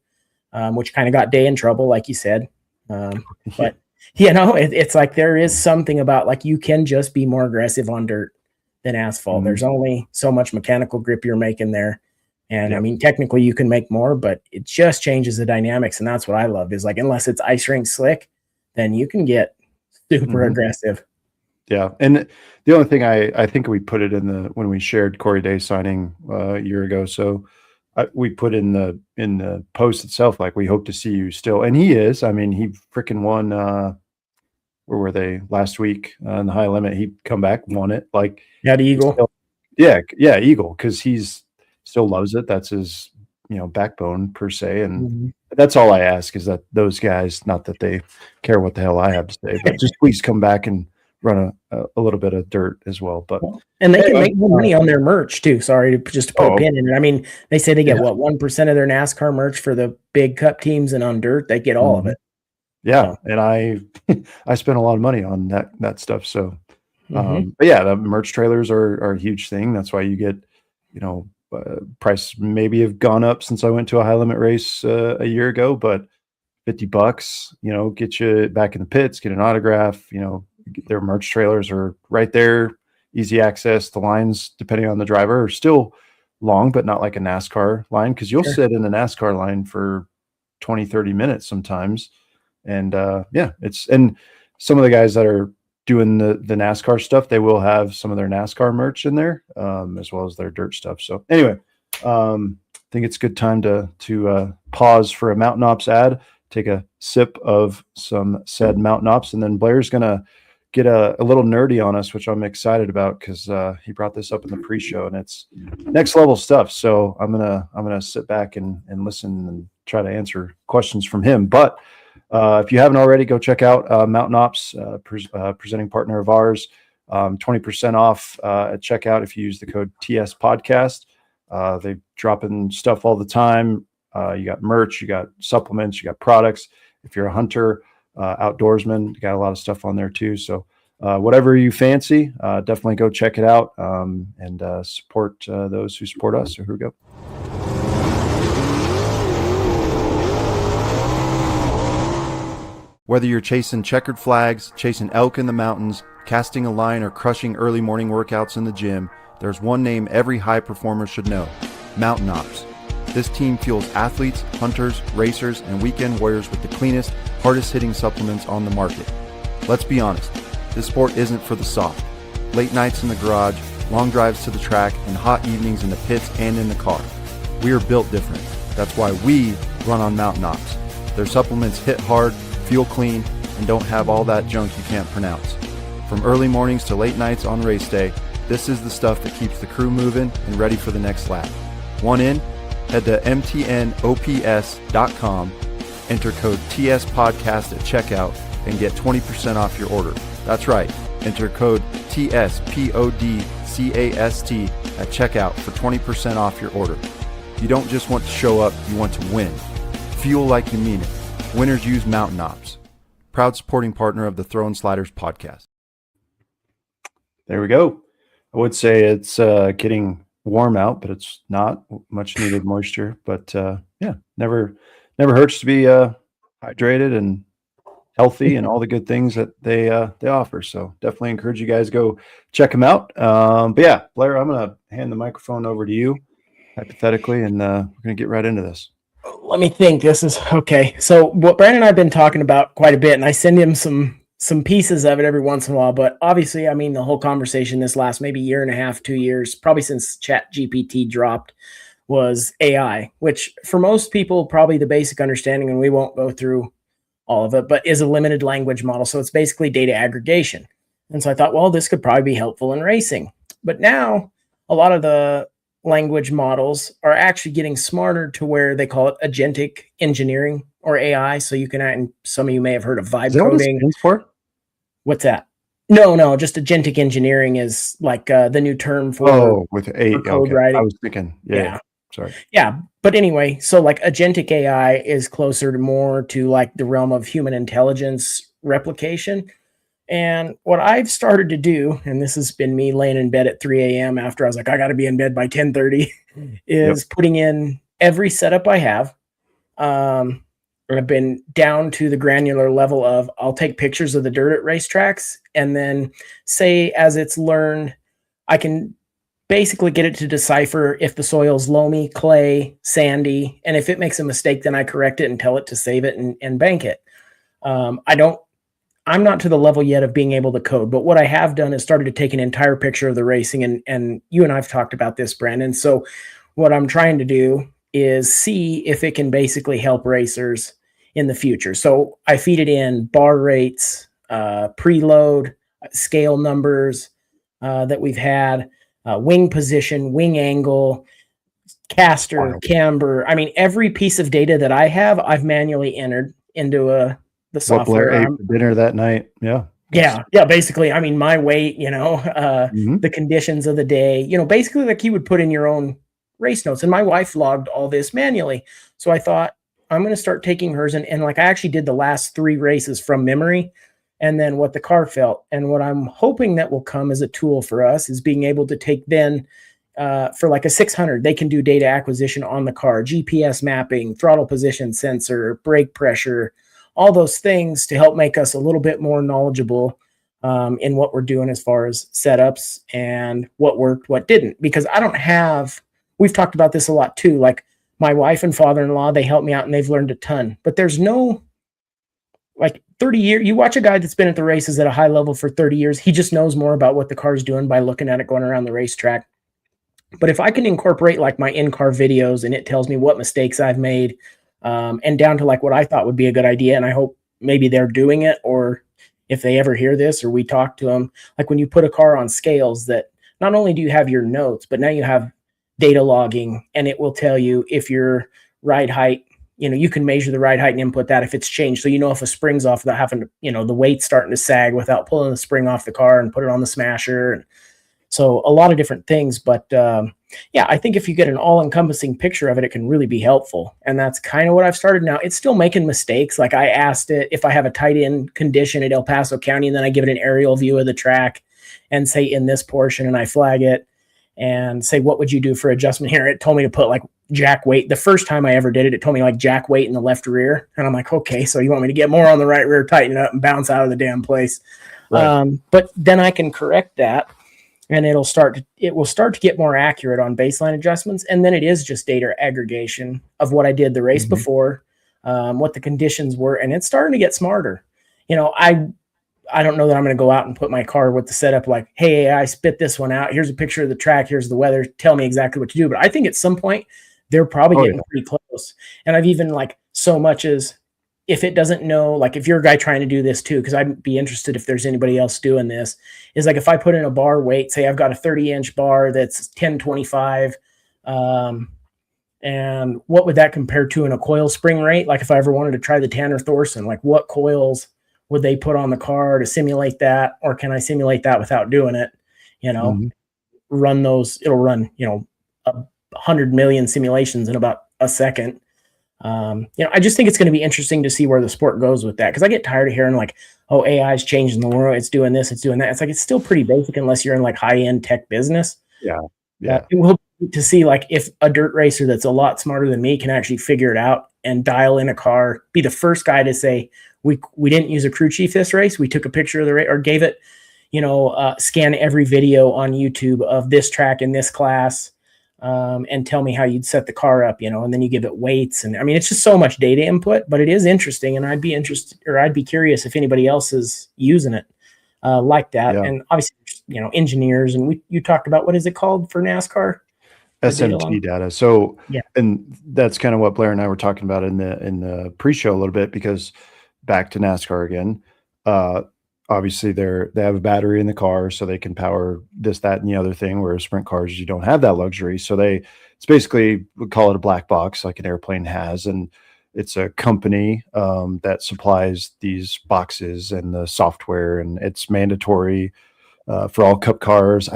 which kind of got Day in trouble, like you said. But it's like there is something about like you can just be more aggressive on dirt than asphalt. There's only so much mechanical grip you're making there. And I mean, technically you can make more, but it just changes the dynamics. And that's what I love is like, unless it's ice rink slick, then you can get super aggressive. Yeah. And the only thing I think we put it in when we shared Corey Day signing a year ago. So we put in the post itself, like, we hope to see you still. And he is. I mean, he freaking won, where were they last week in the high limit? He'd come back, won it. Like, the Eagle. Eagle, because he's still loves it. That's his, backbone per se. And that's all I ask is that those guys, not that they care what the hell I have to say, but just please come back and run a little bit of dirt as well. But and they can make more money on their merch too. Sorry to put a pin in it. I mean, they say they get 1% of their NASCAR merch for the big cup teams, and on dirt they get all of it. Yeah, and I spent a lot of money on that stuff. So, but yeah, the merch trailers are a huge thing. That's why you get, price maybe have gone up since I went to a high limit race a year ago, but $50, get you back in the pits, get an autograph. Their merch trailers are right there, easy access. The lines, depending on the driver, are still long, but not like a NASCAR line, because you'll sit in a NASCAR line for 20-30 minutes sometimes. And and some of the guys that are doing the NASCAR stuff, they will have some of their NASCAR merch in there, as well as their dirt stuff. So anyway, I think it's a good time to pause for a Mountain Ops ad, take a sip of some said Mountain Ops, and then Blair's gonna get a little nerdy on us, which I'm excited about, because he brought this up in the pre-show, and it's next level stuff. So I'm gonna sit back and listen and try to answer questions from him. But if you haven't already, go check out Mountain Ops, presenting partner of ours. 20% off at checkout if you use the code TS Podcast. They drop in stuff all the time. You got merch, you got supplements, you got products. If you're a hunter, outdoorsman, you got a lot of stuff on there too. So whatever you fancy, definitely go check it out, and support those who support us. So here we go. Whether you're chasing checkered flags, chasing elk in the mountains, casting a line, or crushing early morning workouts in the gym, there's one name every high performer should know: Mountain Ops. This team fuels athletes, hunters, racers, and weekend warriors with the cleanest, hardest-hitting supplements on the market. Let's be honest, this sport isn't for the soft. Late nights in the garage, long drives to the track, and hot evenings in the pits and in the car. We are built different. That's why we run on Mountain Ops. Their supplements hit hard, feel clean, and don't have all that junk you can't pronounce. From early mornings to late nights on race day, this is the stuff that keeps the crew moving and ready for the next lap. Want in? Head to mtnops.com, enter code TS Podcast at checkout, and get 20% off your order. That's right, enter code TSPODCAST at checkout for 20% off your order. You don't just want to show up, you want to win. Fuel like you mean it. Winners use Mountain Ops. Proud supporting partner of the Throwin Sliders podcast. There we go. I would say it's getting warm out, but it's not. Much needed moisture. But never hurts to be hydrated and healthy and all the good things that they offer. So definitely encourage you guys to go check them out. But yeah, Blair, I'm going to hand the microphone over to you, hypothetically, and we're going to get right into this. Let me think. This is okay. So what Brandon and I have been talking about quite a bit, and I send him some pieces of it every once in a while. But obviously, I mean, the whole conversation this last maybe year and a half, 2 years, probably since ChatGPT dropped, was AI, which for most people, probably the basic understanding, and we won't go through all of it, but is a limited language model. So it's basically data aggregation. And so I thought, well, this could probably be helpful in racing. But now a lot of the language models are actually getting smarter to where they call it agentic engineering or AI. So you can, and some of you may have heard of vibe coding. What for? What's that? No, just agentic engineering is like the new term for with code writing. I was thinking, yeah. Sorry. Yeah. But anyway, so like agentic AI is closer to more to like the realm of human intelligence replication. And what I've started to do, and this has been me laying in bed at 3 a.m. after I was like, I got to be in bed by 10:30, is putting in every setup I have. I've been down to the granular level of I'll take pictures of the dirt at racetracks, and then say as it's learned, I can basically get it to decipher if the soil's loamy, clay, sandy, and if it makes a mistake, then I correct it and tell it to save it and bank it. I'm not to the level yet of being able to code, but what I have done is started to take an entire picture of the racing, and you and I've talked about this, Brandon. So what I'm trying to do is see if it can basically help racers in the future. So I feed it in bar rates, preload, scale numbers that we've had, wing position, wing angle, caster, camber. I mean, every piece of data that I have, I've manually entered into the software. What Blair ate for dinner that night. Yeah. Yeah. Basically, I mean, my weight, the conditions of the day, basically like you would put in your own race notes. And my wife logged all this manually. So I thought I'm going to start taking hers. And like, I actually did the last 3 races from memory and then what the car felt. And what I'm hoping that will come as a tool for us is being able to take then for like a 600, they can do data acquisition on the car, GPS mapping, throttle position sensor, brake pressure, all those things to help make us a little bit more knowledgeable in what we're doing as far as setups and what worked, what didn't. Because we've talked about this a lot too. Like my wife and father-in-law, they help me out and they've learned a ton. But there's no, like 30 years, you watch a guy that's been at the races at a high level for 30 years, he just knows more about what the car's doing by looking at it going around the racetrack. But if I can incorporate like my in-car videos and it tells me what mistakes I've made, and down to like what I thought would be a good idea. And I hope maybe they're doing it, or if they ever hear this or we talk to them, like when you put a car on scales, that not only do you have your notes, but now you have data logging, and it will tell you if your ride height, you can measure the ride height and input that if it's changed. So, if a spring's off without having to, the weight's starting to sag without pulling the spring off the car and put it on the smasher. And so a lot of different things, but I think if you get an all-encompassing picture of it, it can really be helpful. And that's kind of what I've started now. It's still making mistakes. Like I asked it if I have a tight end condition at El Paso County, and then I give it an aerial view of the track and say in this portion, and I flag it and say, what would you do for adjustment here? It told me to put like jack weight. The first time I ever did it, it told me like jack weight in the left rear. And I'm like, okay, so you want me to get more on the right rear, tighten it up and bounce out of the damn place. Right. But then I can correct that. And it will start to get more accurate on baseline adjustments. And then it is just data aggregation of what I did the race before, what the conditions were. And it's starting to get smarter. I don't know that I'm going to go out and put my car with the setup like, hey, I spit this one out. Here's a picture of the track. Here's the weather. Tell me exactly what to do. But I think at some point they're probably getting pretty close. And I've even like so much as if it doesn't know, like if you're a guy trying to do this too, because I'd be interested if there's anybody else doing this, is like if I put in a bar weight, say I've got a 30-inch bar that's 1025, and what would that compare to in a coil spring rate? Like if I ever wanted to try the Tanner Thorson, like what coils would they put on the car to simulate that? Or can I simulate that without doing it? Run those, it'll run, 100 million simulations in about a second. I just think it's going to be interesting to see where the sport goes with that. Because I get tired of hearing like, oh, AI is changing the world. It's doing this, it's doing that. It's like, it's still pretty basic unless you're in like high-end tech business. Yeah. It will be to see like if a dirt racer that's a lot smarter than me can actually figure it out and dial in a car, be the first guy to say, we didn't use a crew chief this race. We took a picture of the race or gave it, scan every video on YouTube of this track in this class. And tell me how you'd set the car up, and then you give it weights. And I mean, it's just so much data input, but it is interesting. And I'd be curious if anybody else is using it like that. Yeah. And obviously, engineers, and you talked about, what is it called for NASCAR? SMT data. So, yeah. And that's kind of what Blair and I were talking about in the pre-show a little bit, because back to NASCAR again, obviously they have a battery in the car, so they can power this, that, and the other thing, where sprint cars, you don't have that luxury. So it's basically, we call it a black box like an airplane has. And it's a company that supplies these boxes and the software, and it's mandatory for all cup cars.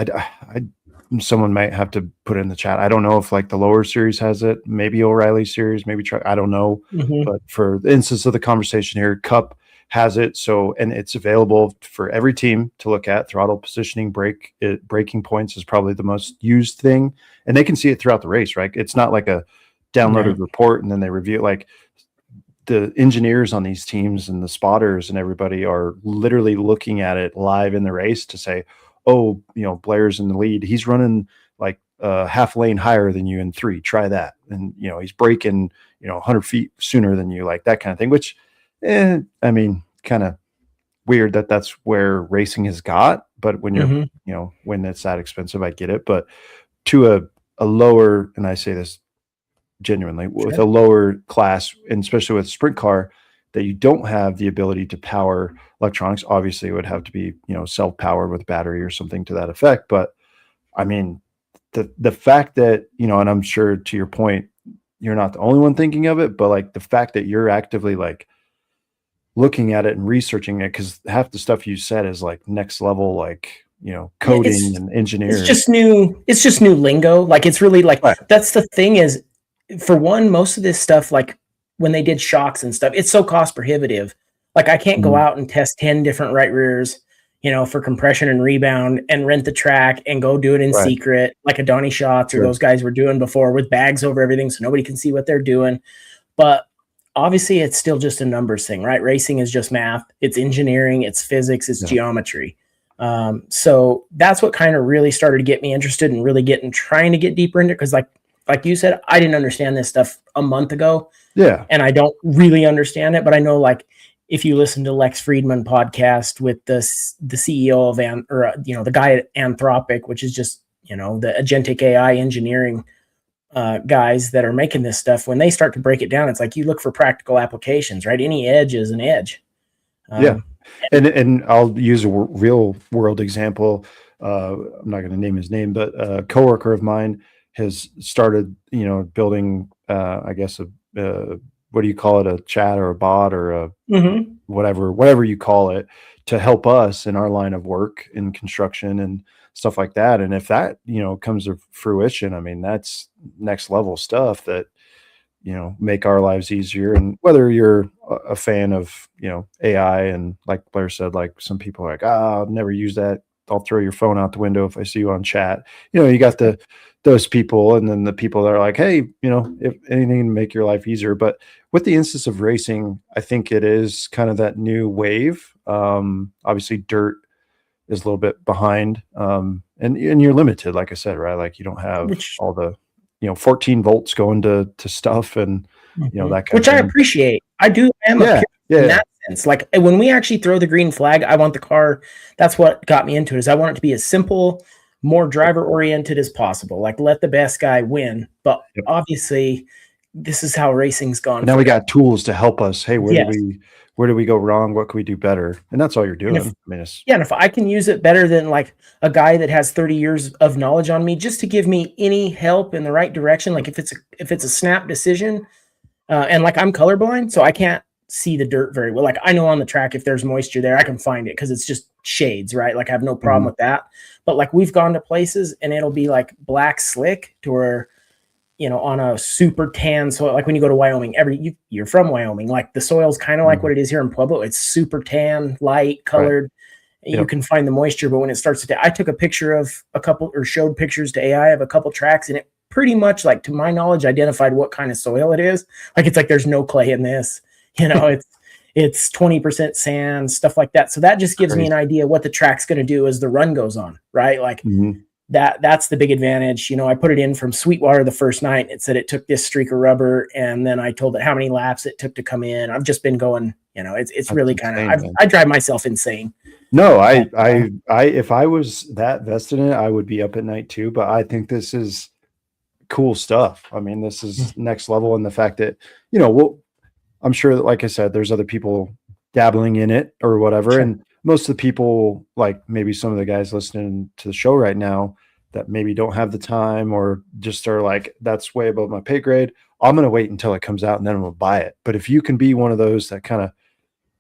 someone might have to put it in the chat. I don't know if like the lower series has it, maybe O'Reilly series, maybe I don't know. But for the instance of the conversation here, Cup has it. So, and it's available for every team to look at. Throttle positioning, braking points is probably the most used thing, and they can see it throughout the race, right? It's not like a downloaded report and then they review it. Like the engineers on these teams and the spotters and everybody are literally looking at it live in the race to say, oh, Blair's in the lead. He's running like half lane higher than you in 3. Try that. And, he's braking, 100 feet sooner than you, like that kind of thing, which, I mean, kind of weird that that's where racing has got. But when you're, when it's that expensive, I get it. But to a lower, and I say this genuinely, with a lower class, and especially with a sprint car, that you don't have the ability to power electronics. Obviously, it would have to be, self-powered with battery or something to that effect. But I mean, the fact that, and I'm sure to your point, you're not the only one thinking of it, but like the fact that you're actively like looking at it and researching it, because half the stuff you said is like next level, like, coding and engineering. It's just new lingo. Like, it's really like, that's the thing is, for one, most of this stuff, like when they did shocks and stuff, it's so cost prohibitive. Like, I can't go out and test 10 different right rears, for compression and rebound, and rent the track and go do it in secret, like a Donnie Schatz or those guys were doing before, with bags over everything so nobody can see what they're doing. But obviously, it's still just a numbers thing, right? Racing is just math. It's engineering, it's physics, it's geometry. So that's what kind of really started to get me interested in really trying to get deeper into it. Because like you said, I didn't understand this stuff a month ago. Yeah. And I don't really understand it, but I know, like, if you listen to Lex Friedman podcast with the CEO of the guy at Anthropic, which is just, the agentic AI engineering guys that are making this stuff, when they start to break it down, it's like you look for practical applications, right? Any edge is an edge. And I'll use a real world example. I'm not going to name his name, but a coworker of mine has started, building, I guess, what do you call it? A chat or a bot or a whatever you call it, to help us in our line of work in construction and stuff like that. And if that, comes to fruition, I mean, that's next level stuff that, make our lives easier. And whether you're a fan of, AI, and like Blair said, like some people are like, I'll never use that. I'll throw your phone out the window if I see you on chat. You got those people, and then the people that are like, hey, if anything to make your life easier. But with the instance of racing, I think it is kind of that new wave. Obviously dirt is a little bit behind, and you're limited, like I said, right? Like, you don't have all the 14 volts going to stuff, and that kind which of thing. I appreciate. I am a pure in that sense. Like, when we actually throw the green flag, I want the car. That's what got me into it, is I want it to be as simple, more driver oriented as possible. Like, let the best guy win. But obviously, this is how racing's gone. Now we got tools to help us. Hey, where do we go wrong? What can we do better? And that's all you're doing. And if I can use it better than like a guy that has 30 years of knowledge on me, just to give me any help in the right direction. Like, if it's a snap decision, and like, I'm colorblind, so I can't see the dirt very well. Like, I know on the track, if there's moisture there, I can find it because it's just shades, right? Like, I have no problem with that. But like, we've gone to places and it'll be like black slick to where, on a super tan soil. Like, when you go to Wyoming, you're from Wyoming, like the soil's kind of like what it is here in Pueblo. It's super tan, light colored. You can find the moisture, but when it starts to, I took a picture of showed pictures to AI of a couple tracks, and it pretty much, like, to my knowledge, identified what kind of soil it is. Like, it's like, there's no clay in this, it's 20% sand, stuff like that. So that just gives me an idea what the track's going to do as the run goes on, right? Like, that's the big advantage. I put it in from Sweetwater the first night. It said it took this streak of rubber, and then I told it how many laps it took to come in. I've just been going, it's really kind of, I drive myself insane. No, I if I was that vested in it, I would be up at night too. But I think this is cool stuff. I mean, this is next level. And the fact that, I'm sure that, like I said, there's other people dabbling in it or whatever. Sure. And most of the people, like maybe some of the guys listening to the show right now, that maybe don't have the time or just are like, that's way above my pay grade. I'm going to wait until it comes out and then I'm going to buy it. But if you can be one of those that kind of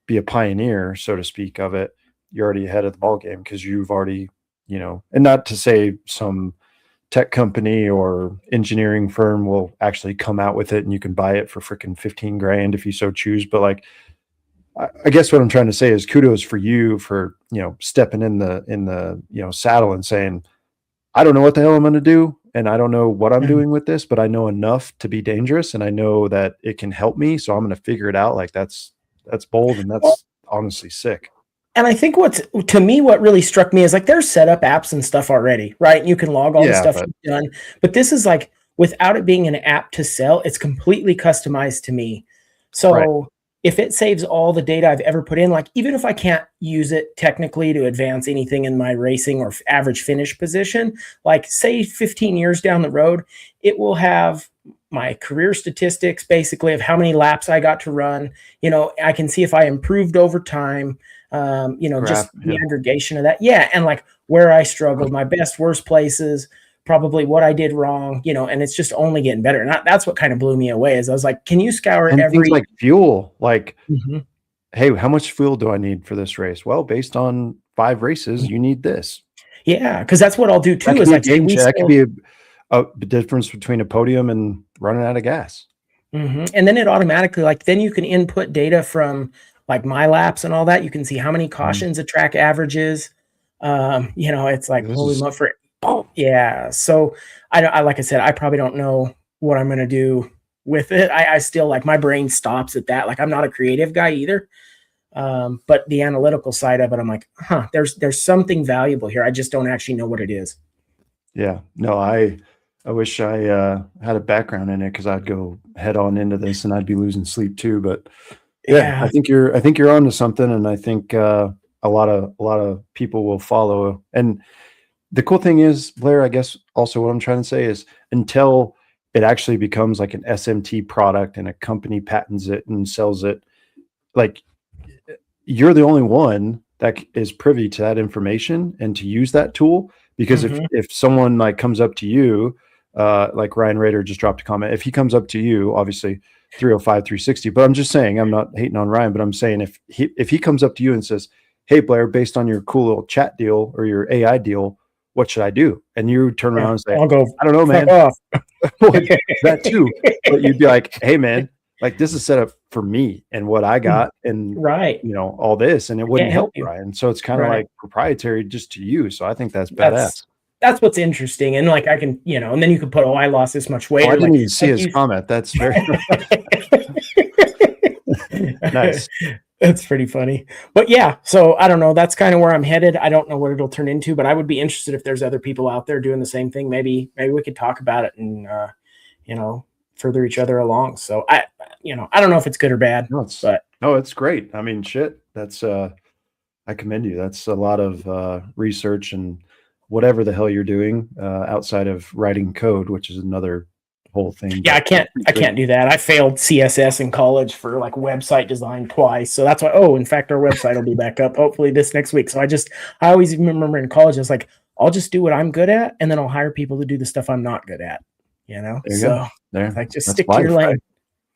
be a pioneer, so to speak, of it, you're already ahead of the ball game, because you've already, and not to say some tech company or engineering firm will actually come out with it, and you can buy it for freaking 15 grand if you so choose. But like, I guess what I'm trying to say is kudos for you for, stepping in the, saddle and saying, I don't know what the hell I'm going to do. And I don't know what I'm doing with this, but I know enough to be dangerous. And I know that it can help me. So I'm going to figure it out. Like that's bold. And that's honestly sick. And I think what really struck me is like there's set up apps and stuff already, right? You can log all the stuff you've done. But this is like, without it being an app to sell, it's completely customized to me. So if it saves all the data I've ever put in, like even if I can't use it technically to advance anything in my racing or average finish position, like say 15 years down the road, it will have my career statistics basically of how many laps I got to run. I can see if I improved over time, just the aggregation of that. Yeah. And like where I struggled, my best, worst places, probably what I did wrong, and it's just only getting better. And that's what kind of blew me away is I was like, can you scour things like fuel? Like, hey, how much fuel do I need for this race? Well, based on 5 races, you need this. Yeah. Cause that's what I'll do too. Is like, that could be a difference between a podium and running out of gas. And then it automatically, like, then you can input data from like my laps and all that. You can see how many cautions a track averages. It's like, holy moly for yeah. So I like I said, I probably don't know what I'm going to do with it. I still like my brain stops at that. Like I'm not a creative guy either. But the analytical side of it, I'm like, there's something valuable here. I just don't actually know what it is. Yeah, no, I wish I had a background in it because I'd go head on into this and I'd be losing sleep too. But yeah. I think you're onto something, and I think a lot of people will follow. And the cool thing is, Blair, I guess also what I'm trying to say is until it actually becomes like an SMT product and a company patents it and sells it, like you're the only one that is privy to that information and to use that tool. Because if someone like comes up to you, like Ryan Rader just dropped a comment, if he comes up to you, obviously 305, 360, but I'm just saying, I'm not hating on Ryan, but I'm saying if he comes up to you and says, hey, Blair, based on your cool little chat deal or your AI deal, what should I do? And you turn around and say, I don't know, man. That too. But you'd be like, hey, man, like this is set up for me and what I got and all this, and it wouldn't help Ryan. So it's kind of like proprietary just to you. So I think that's badass. That's what's interesting. And like I can, and then you could put, I lost this much weight. I didn't even see his comment. That's very nice. That's pretty funny. But yeah, so I don't know. That's kind of where I'm headed. I don't know what it'll turn into, but I would be interested if there's other people out there doing the same thing. Maybe we could talk about it and, further each other along. So I don't know if it's good or bad, no, it's great. I mean, shit, that's, I commend you. That's a lot of research and whatever the hell you're doing outside of writing code, which is another whole thing. Yeah, I can't do that. I failed CSS in college for like website design twice. So that's why, in fact, our website will be back up hopefully this next week. So I always remember in college, I was like, I'll just do what I'm good at. And then I'll hire people to do the stuff I'm not good at, so like just stick to your lane.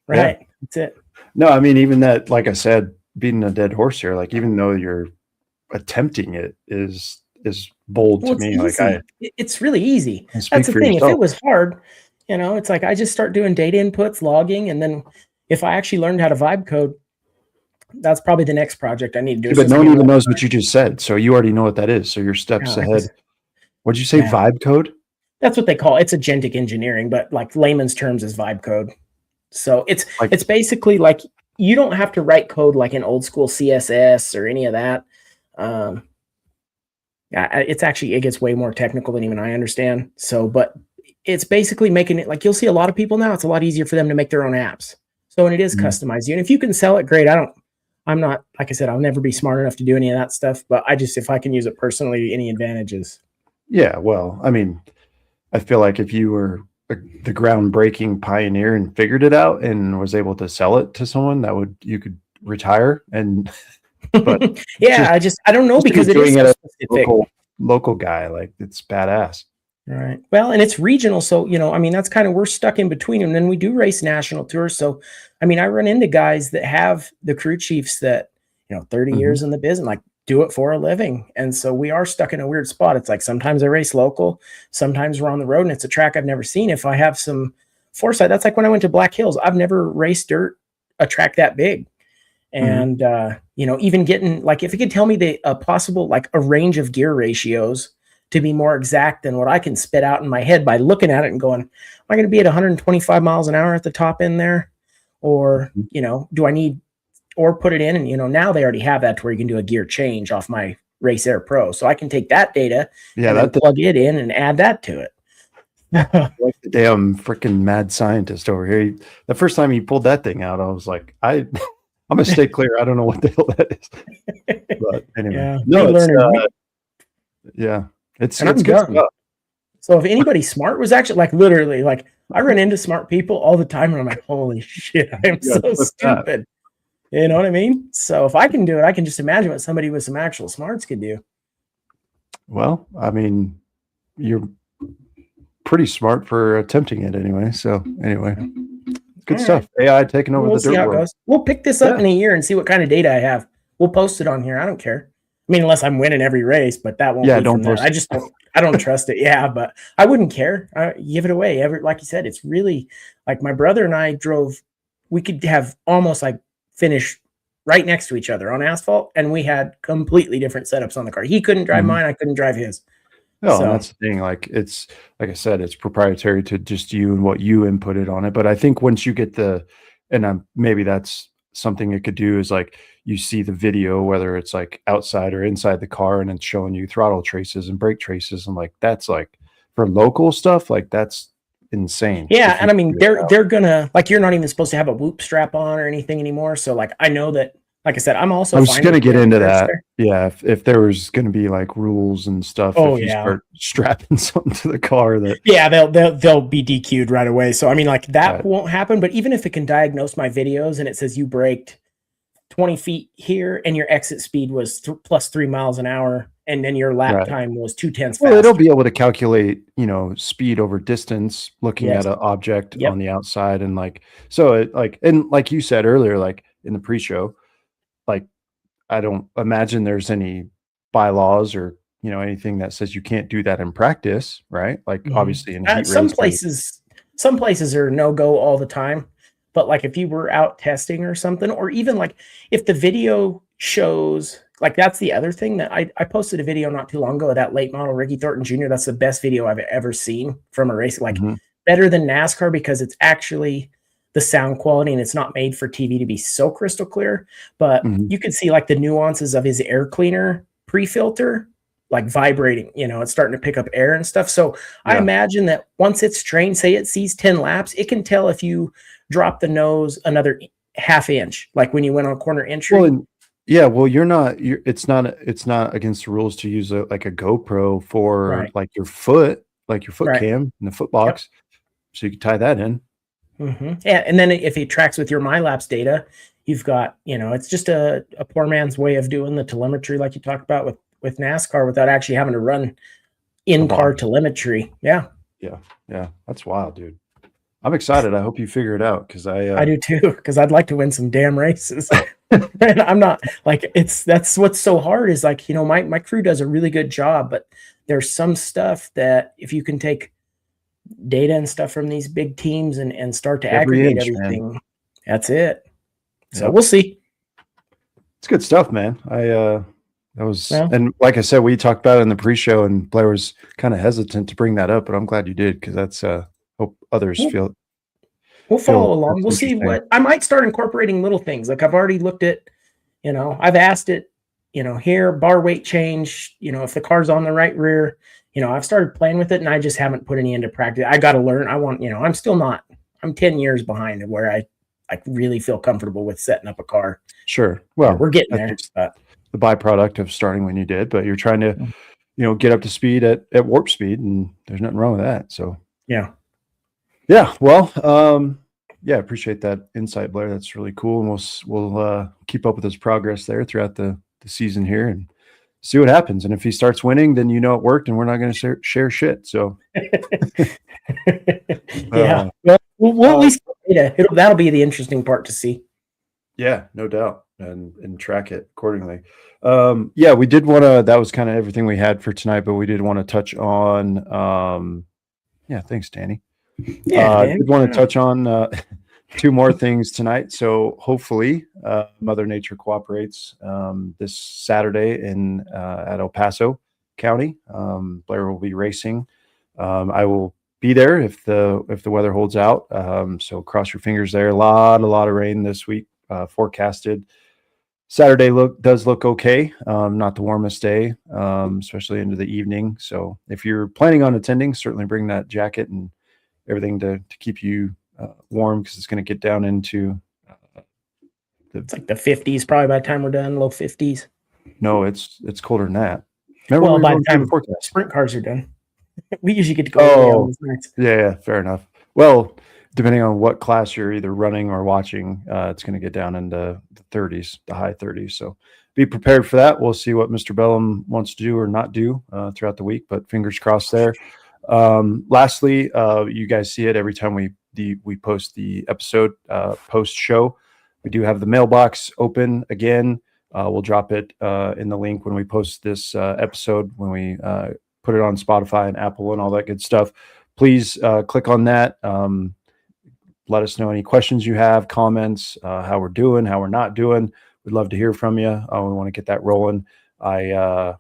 Right. Yeah. That's it. No, I mean, even that, like I said, beating a dead horse here, like even though you're attempting it is bold to me. Easy. Like it's really easy. That's the thing. Yourself. If it was hard, it's like I just start doing data inputs, logging, and then if I actually learned how to vibe code, that's probably the next project I need to do. But no one even knows what you just said, so you already know what that is. So you're steps ahead. What'd you say? Vibe code? That's what they call it. It's agentic engineering, but like layman's terms is vibe code. So it's basically like you don't have to write code like an old school CSS or any of that. It gets way more technical than even I understand. So, but it's basically making it like you'll see a lot of people now. It's a lot easier for them to make their own apps. So when it is customized, and if you can sell it, great. I'm not, like I said, I'll never be smart enough to do any of that stuff, but if I can use it personally, any advantages. Yeah. Well, I mean, I feel like if you were the groundbreaking pioneer and figured it out and was able to sell it to someone, you could retire and, but yeah, I don't know because it is so specific. Local guy, like it's badass. Right. Well, and it's regional. So, that's kind of, we're stuck in between. And then we do race national tours. So, I run into guys that have the crew chiefs that, 30 years in the business, like do it for a living. And so we are stuck in a weird spot. It's like sometimes I race local, sometimes we're on the road and it's a track I've never seen. If I have some foresight, that's like when I went to Black Hills. I've never raced dirt, a track that big. And, even getting like, if you could tell me possible, like a range of gear ratios to be more exact than what I can spit out in my head by looking at it and going, am I going to be at 125 miles an hour at the top end there? Or, do I need, or put it in and, now they already have that to where you can do a gear change off my Race Air Pro. So I can take that data and plug it in and add that to it. Like the damn freaking mad scientist over here. The first time he pulled that thing out, I was like, I'm gonna stay clear. I don't know what the hell that is. But anyway, it's good stuff. So if anybody smart was actually like literally like I run into smart people all the time and I'm like, holy shit, I am so stupid. You know what I mean? So if I can do it, I can just imagine what somebody with some actual smarts could do. Well, I mean, you're pretty smart for attempting it anyway. So anyway, good stuff. Right. AI taking over the dirt world. We'll pick this up in a year and see what kind of data I have. We'll post it on here. I don't care. I mean, unless I'm winning every race, but that won't. Yeah, don't post. I don't trust it. Yeah, but I wouldn't care. Give it away. Like you said, it's really like my brother and I drove. We could have almost like finish right next to each other on asphalt, and we had completely different setups on the car. He couldn't drive mine. I couldn't drive his. No, so that's the thing. Like it's like I said, it's proprietary to just you and what you inputted on it. But I think once you get maybe that's something it could do is like you see the video, whether it's like outside or inside the car, and it's showing you throttle traces and brake traces, and like that's like for local stuff, like that's insane. Yeah, and I mean they're gonna like you're not even supposed to have a whoop strap on or anything anymore. So like I know that. Like I said, I was going to get into that. Yeah. If there was going to be like rules and stuff, if you start strapping something to the car they'll be DQ'd right away. So, I mean, like that won't happen, but even if it can diagnose my videos and it says you braked 20 feet here and your exit speed was plus 3 miles an hour. And then your lap time was 2/10 faster. Well, it'll be able to calculate, speed over distance, looking at an object on the outside. And like, so it like you said earlier, like in the pre-show, like I don't imagine there's any bylaws or anything that says you can't do that in practice, right? Like obviously in heat some places are no-go all the time, but like if you were out testing or something, or even like if the video shows, like that's the other thing that I posted a video not too long ago of that late model Ricky Thornton Jr. That's the best video I've ever seen from a race, like better than NASCAR because it's actually the sound quality and it's not made for TV to be so crystal clear, but you could see like the nuances of his air cleaner pre-filter, like vibrating, it's starting to pick up air and stuff. So I imagine that once it's trained, say it sees 10 laps, it can tell if you drop the nose another half inch, like when you went on corner entry. Well, it's not against the rules to use like a GoPro for like your foot cam and the foot box. So you can tie that in. Yeah, and then if it tracks with your MyLapse data, you've got, it's just a poor man's way of doing the telemetry like you talked about with NASCAR without actually having to run in-car telemetry. Yeah. That's wild, dude. I'm excited. I hope you figure it out because I do too, because I'd like to win some damn races. And I'm not like that's what's so hard is like, my crew does a really good job, but there's some stuff that if you can take data and stuff from these big teams and start to aggregate everything, that's it. So we'll see. It's good stuff, man. And like I said, we talked about it in the pre-show and Blair was kind of hesitant to bring that up, but I'm glad you did because that's hope others feel. We'll follow along. We'll see what I might start incorporating little things. Like I've already looked at, I've asked it, here bar weight change, if the car's on the right rear, I've started playing with it and I just haven't put any into practice. I got to learn. I'm 10 years behind where I really feel comfortable with setting up a car. Sure. Well, we're getting there. The byproduct of starting when you did, but you're trying to, get up to speed at warp speed and there's nothing wrong with that. So yeah. Well, appreciate that insight, Blair. That's really cool. And we'll keep up with his progress there throughout the season here and see what happens. And if he starts winning, then it worked and we're not going to share shit. So we'll at least that'll be the interesting part to see. Yeah, no doubt. And track it accordingly. Yeah, we did want to, that was kind of everything we had for tonight, but we did want to touch on, yeah, thanks, Danny. Yeah, Did want to touch on two more things tonight. So hopefully Mother Nature cooperates this Saturday at El Paso County. Blair will be racing. I will be there if the weather holds out. So cross your fingers there. A lot of rain this week forecasted. Saturday does look okay. Not the warmest day, especially into the evening. So if you're planning on attending, certainly bring that jacket and everything to keep you warm, because it's going to get down into it's like the 50s probably by the time we're done. Low 50s. No, it's colder than that. Remember well, by the time sprint cars are done, we usually get to go on these nights. Yeah, fair enough. Well, depending on what class you're either running or watching, it's going to get down into the 30s, the high 30s. So be prepared for that. We'll see what Mr. Bellum wants to do or not do throughout the week, but fingers crossed there. Lastly, you guys see it every time we post the episode post show. We do have the mailbox open again. We'll drop it in the link when we post this episode, when we put it on Spotify and Apple and all that good stuff. Please click on that. Let us know any questions you have, comments, how we're doing, how we're not doing. We'd love to hear from you. We want to get that rolling. I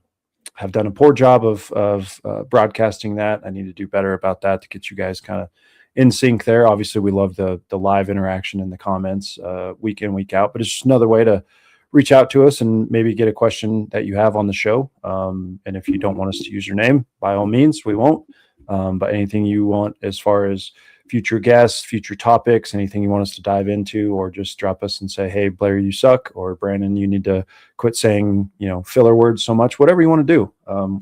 have done a poor job of broadcasting that. I need to do better about that to get you guys kind of in sync there. Obviously, we love the live interaction in the comments week in, week out, but it's just another way to reach out to us and maybe get a question that you have on the show. And if you don't want us to use your name, by all means, we won't. But anything you want as far as future guests, future topics, anything you want us to dive into, or just drop us and say, hey, Blair, you suck, or Brandon, you need to quit saying, filler words so much, whatever you want to do.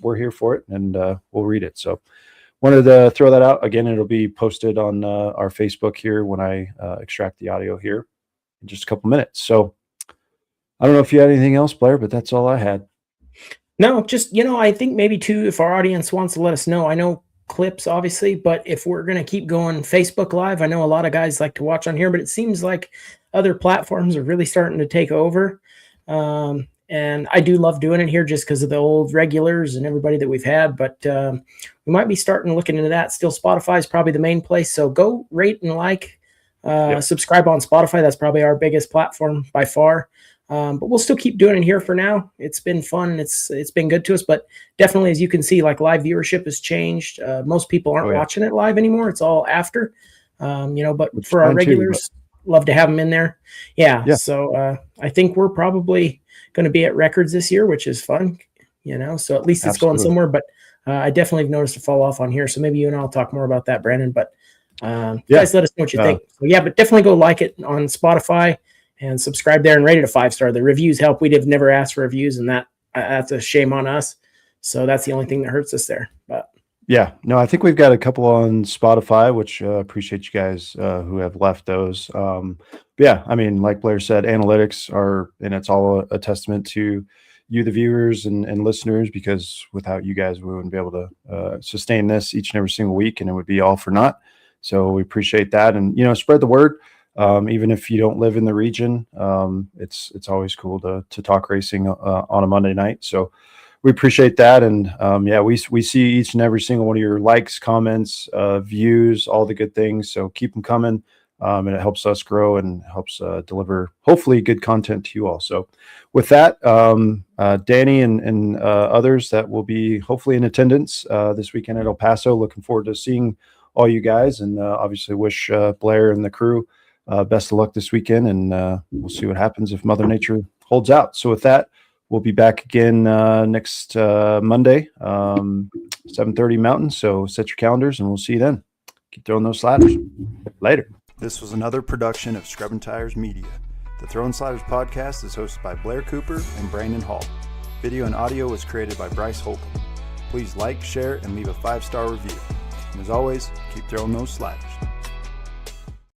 We're here for it, and we'll read it. So wanted to throw that out. Again, it'll be posted on our Facebook here when I extract the audio here in just a couple minutes. So I don't know if you had anything else, Blair, but that's all I had. No, just, I think maybe too, if our audience wants to let us know, I know clips obviously, but if we're going to keep going Facebook Live, I know a lot of guys like to watch on here, but it seems like other platforms are really starting to take over. And I do love doing it here just because of the old regulars and everybody that we've had, but we might be starting looking into that. Still, Spotify is probably the main place. So go rate and subscribe on Spotify. That's probably our biggest platform by far. But we'll still keep doing it here for now. It's been fun. It's been good to us, but definitely, as you can see, like live viewership has changed. Most people aren't watching it live anymore. It's all after, but it's for our regulars, love to have them in there. Yeah. So I think we're probably going to be at records this year, which is fun, so at least it's going somewhere, but I definitely have noticed a fall off on here. So maybe you and I'll talk more about that, Brandon, but guys, let us know what you think. So, but definitely go like it on Spotify and subscribe there and rate it a 5-star. The reviews help. We'd have never asked for reviews, and that's a shame on us. So that's the only thing that hurts us there. But yeah, no, I think we've got a couple on Spotify, which appreciate you guys who have left those. Yeah, I mean, like Blair said, analytics are, and it's all a testament to you, the viewers and listeners, because without you guys, we wouldn't be able to sustain this each and every single week, and it would be all for naught. So we appreciate that, and spread the word. Even if you don't live in the region, it's always cool to talk racing on a Monday night. So we appreciate that. And we see each and every single one of your likes, comments, views, all the good things. So keep them coming. And it helps us grow and helps deliver hopefully good content to you all. So with that, Danny and others that will be hopefully in attendance this weekend at El Paso, looking forward to seeing all you guys, and obviously wish Blair and the crew best of luck this weekend, and we'll see what happens if Mother Nature holds out. So with that, we'll be back again next Monday, 7:30 Mountain. So set your calendars, and we'll see you then. Keep throwing those sliders. Later. This was another production of Scrubbin' Tires Media. The Throwin Sliders podcast is hosted by Blair Cooper and Brandon Hall. Video and audio was created by Bryce Holcomb. Please like, share, and leave a 5-star review. And as always, keep throwing those sliders.